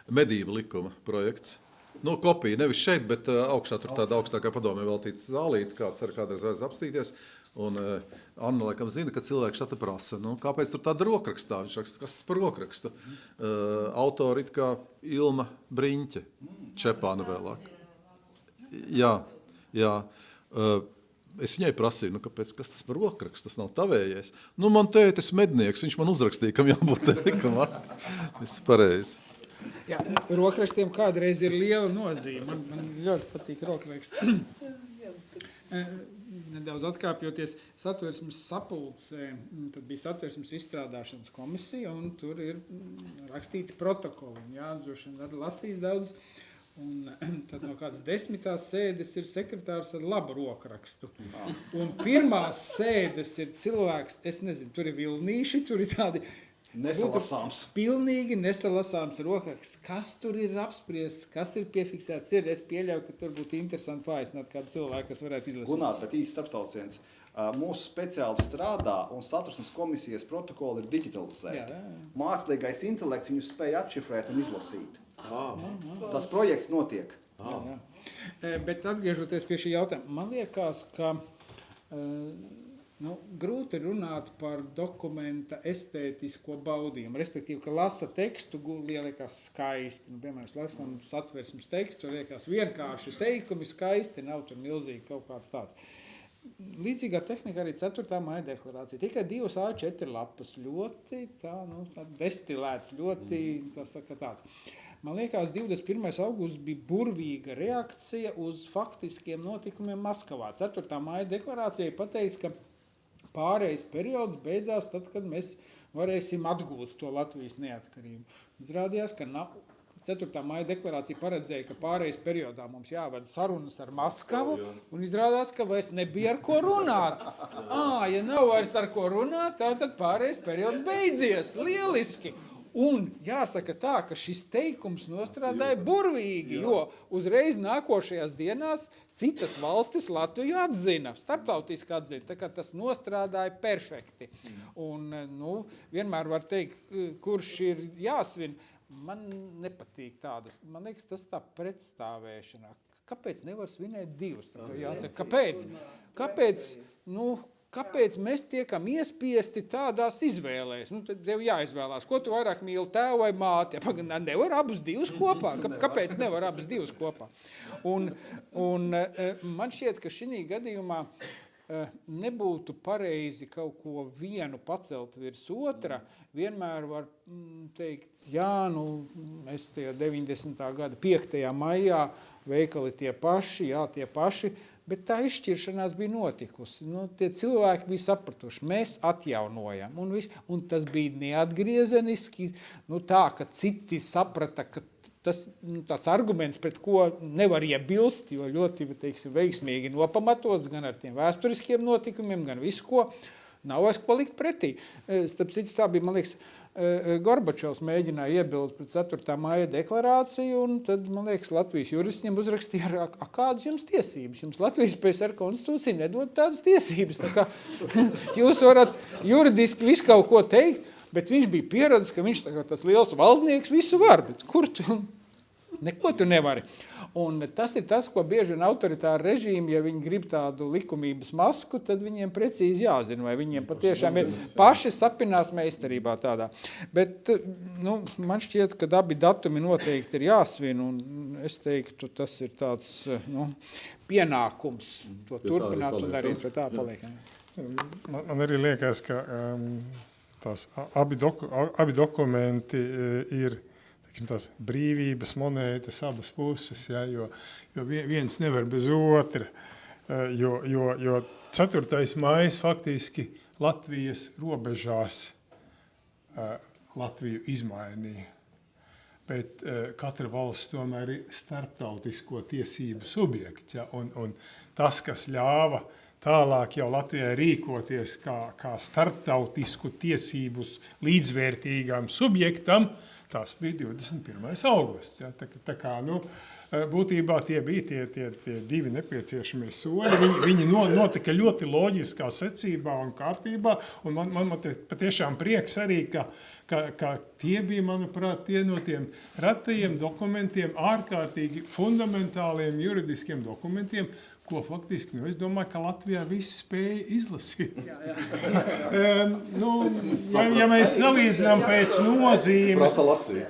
A: medību likuma projekts. Kopija, nevis šeit, bet augšā tur tāda augstākā padomē veltīts zālīte, kāds var kādreiz vajadz apstīties. Un Anna, laikam, zina, ka cilvēki šādi prasa, kāpēc tur tāda rokrakstā? Viņš raksta, kas tas par rokrakstu? Autori it kā Ilma Briņķe, Čepāna vēlāk. Jā. Es viņai prasīju, kāpēc, kas tas par rokrakstu, tas nav tavējais. Man tētis mednieks, viņš man uzrakstīja, kam jābūt teikumā. Viss pareizi.
D: Jā, rokrakstiem kādreiz ir liela nozīme. Man ļoti patīk rokraksti. Nedaudz atkāpjoties Satversmes sapulcē, tad bija Satversmes izstrādāšanas komisija, un tur ir rakstīti protokoli. Jā, droši vien lasīs daudz. Un tad no kādas 10. sēdes ir sekretārs ar labu rokrakstu. Un pirmās sēdes ir cilvēks, es nezinu, tur ir vilnīši, tur ir tādi
E: nesalasāms.
D: Pilnīgi nesalasāms rokraksts. Kas tur ir apspriests, kas ir piefiksēts? Es pieļauju, ka tur būtu interesanti paaicināt kādu cilvēku, kas varētu izlasīt.
E: Gunār, bet īsts aptauciens. Mūsu speciāli strādā un Satversmes komisijas protokoli ir digitalizēti. Mākslīgais intelekts viņus spēja atšifrēt un izlasīt. Tas projekts notiek.
D: Jā. Bet atgriežoties pie šī jautājuma, man liekas, ka grūti runāt par dokumenta estētisko baudījumu, respektīvi, ka lasa tekstu, liekas skaisti. Piemēram, lasām Satversmes tekstu, liekas vienkārši teikumi skaisti, nav tur milzīgi kaut kāds tāds. Līdzīgā tehnika arī 4. maija deklarācija. Tikai 2 A4 lapas, ļoti destilēts, ļoti, tāds. Man liekas, 21. augusts bija burvīga reakcija uz faktiskiem notikumiem Maskavā. 4. maija deklarācijai pateiks, ka pārējais periods beidzās tad, kad mēs varēsim atgūt to Latvijas neatkarību. Izrādījās, ka 4. maija deklarācija paredzēja, ka pārējais periodā mums jāved sarunas ar Maskavu, un izrādās, ka vairs nebija ar ko runāt. Ja nav vairs ar ko runāt, tad pārējais periods beidzies. Lieliski! Un jāsaka tā, ka šis teikums nostrādāja burvīgi, jo uzreiz nākošajās dienās citas valstis Latviju atzina, starptautiski atzina, tā kā tas nostrādāja perfekti. Un, vienmēr var teikt, kurš ir jāsvin. Man nepatīk tādas, man liekas, tas tā pretstāvēšanā. Kāpēc nevar svinēt 2? Tā kā jāsaka, kāpēc? Kāpēc mēs tiekam iespiesti tādās izvēlēs? Tad tev jāizvēlās, ko tu vairāk mīli, tēvu vai māti. Nevar abus 2 kopā. Kāpēc nevar abus 2 kopā? Un man šķiet, ka šī gadījumā nebūtu pareizi kaut ko vienu pacelt virs otra. Vienmēr var teikt, mēs tie 90. gada 5. maijā veikali tie paši, bet tā izšķiršanās bija notikusi. Tie cilvēki bija sapratuši, mēs atjaunojam. Un tas bija neatgriezeniski, tā, ka citi saprata, ka tas tāds arguments, pret ko nevar iebilst, jo ļoti, veiksmīgi nopamatots gan ar tiem vēsturiskiem notikumiem, gan visu, ko nav vairs palikt pretī. Starp citu, tā bija, man liekas, Gorbačovs mēģināja iebilst pret 4. maija deklarāciju, un tad, man liekas, Latvijas juristi viņam uzrakstīja, kādas jums tiesības? Jums Latvijas PSR konstitūcija nedod tādas tiesības. Tā kā jūs varat juridiski visu kaut ko teikt, bet viņš bija pieredzis, ka viņš tas liels valdnieks visu var, bet kur tu? Neko tu nevari. Un tas ir tas, ko bieži vien autoritāri režīmi, ja viņi grib tādu likumības masku, tad viņiem precīzi jāzina, vai viņiem patiešām ir paši sapinās meistarībā tādā. Bet man šķiet, ka abi datumi noteikti ir jāsvin, un es teiktu, tas ir tāds pienākums to turpināt un darīt, vai tā paliek.
C: Man arī liekas, ka tās abi dokumenti ir tās brīvības monētas abas puses, ja, jo viens nevar bez otra, jo 4. maijs faktiski Latvijas robežās Latviju izmainīja. Bet katra valsts tomēr ir starptautisko tiesību subjekts, ja, un tas, kas ļāva tālāk jau Latvijai rīkoties kā starptautisku tiesību līdzvērtīgam subjektam, tas bija 21. augusts. Ja. Tā kā, būtībā tie bija tie divi nepieciešamie soļi. Viņi notika ļoti loģiskā secībā un kārtībā, un man patiešām prieks arī, ka tie bija, manuprāt, tie no tiem retajiem dokumentiem, ārkārtīgi fundamentāliem juridiskiem dokumentiem, ko faktiski, es domāju, ka Latvijā viss spēja izlasīt. Ja mēs salīdzinām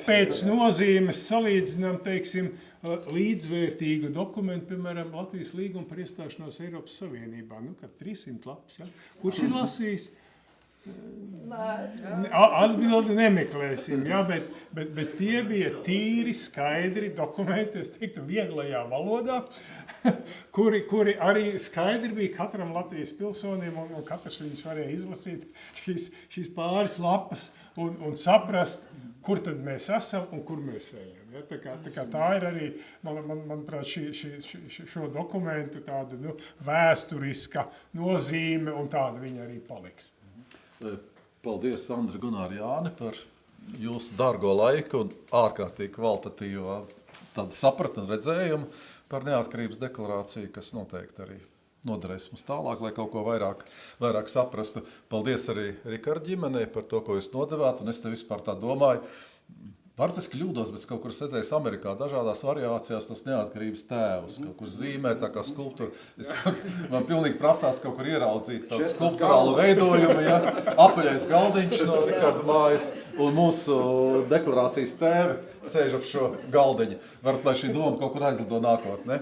C: pēc nozīmes salīdzinām, teiksim, līdzvērtīgu dokumentu, piemēram, Latvijas līgumu par iestāšanos Eiropas Savienībā, kad 300 lapas, ja? Kurš ir lasījis? Atbildi nemeklēsim, ja, bet tie bija tīri skaidri dokumenti, es teiktu, vieglajā valodā, kuri arī skaidri bija katram Latvijas pilsonim, un katrs viņus varēja izlasīt šīs pāris lapas un saprast, kur tad mēs esam un kur mēs ejam. Ja? Tā kā tā ir arī, manuprāt, šo dokumentu tāda vēsturiska nozīme, un tāda viņa arī paliks.
A: Paldies, Andri, Gunār, Jāni, par jūsu dārgo laiku un ārkārtīgi kvalitatīvo tādu sapratni un redzējumu par neatkarības deklarāciju, kas noteikti arī noderēs mums tālāk, lai kaut ko vairāk saprastu. Paldies arī Rikarda ģimenei par to, ko jūs nodevāt, un es te vispār tā domāju. Varbūt es kļūdos, bet kaut kur redzējis Amerikā dažādās variācijās tos neatkarības tēvus, kaut kur zīmē, tā kā skulptūra. Man pilnīgi prasās kaut kur ieraudzīt tādu skulptūrālu veidojumu, ja, apaļais galdiņš no Rikarda mājas, un mūsu deklarācijas tēvi sēž ap šo galdiņu. Varbūt, lai šī doma kaut kur aizlido nākotnē.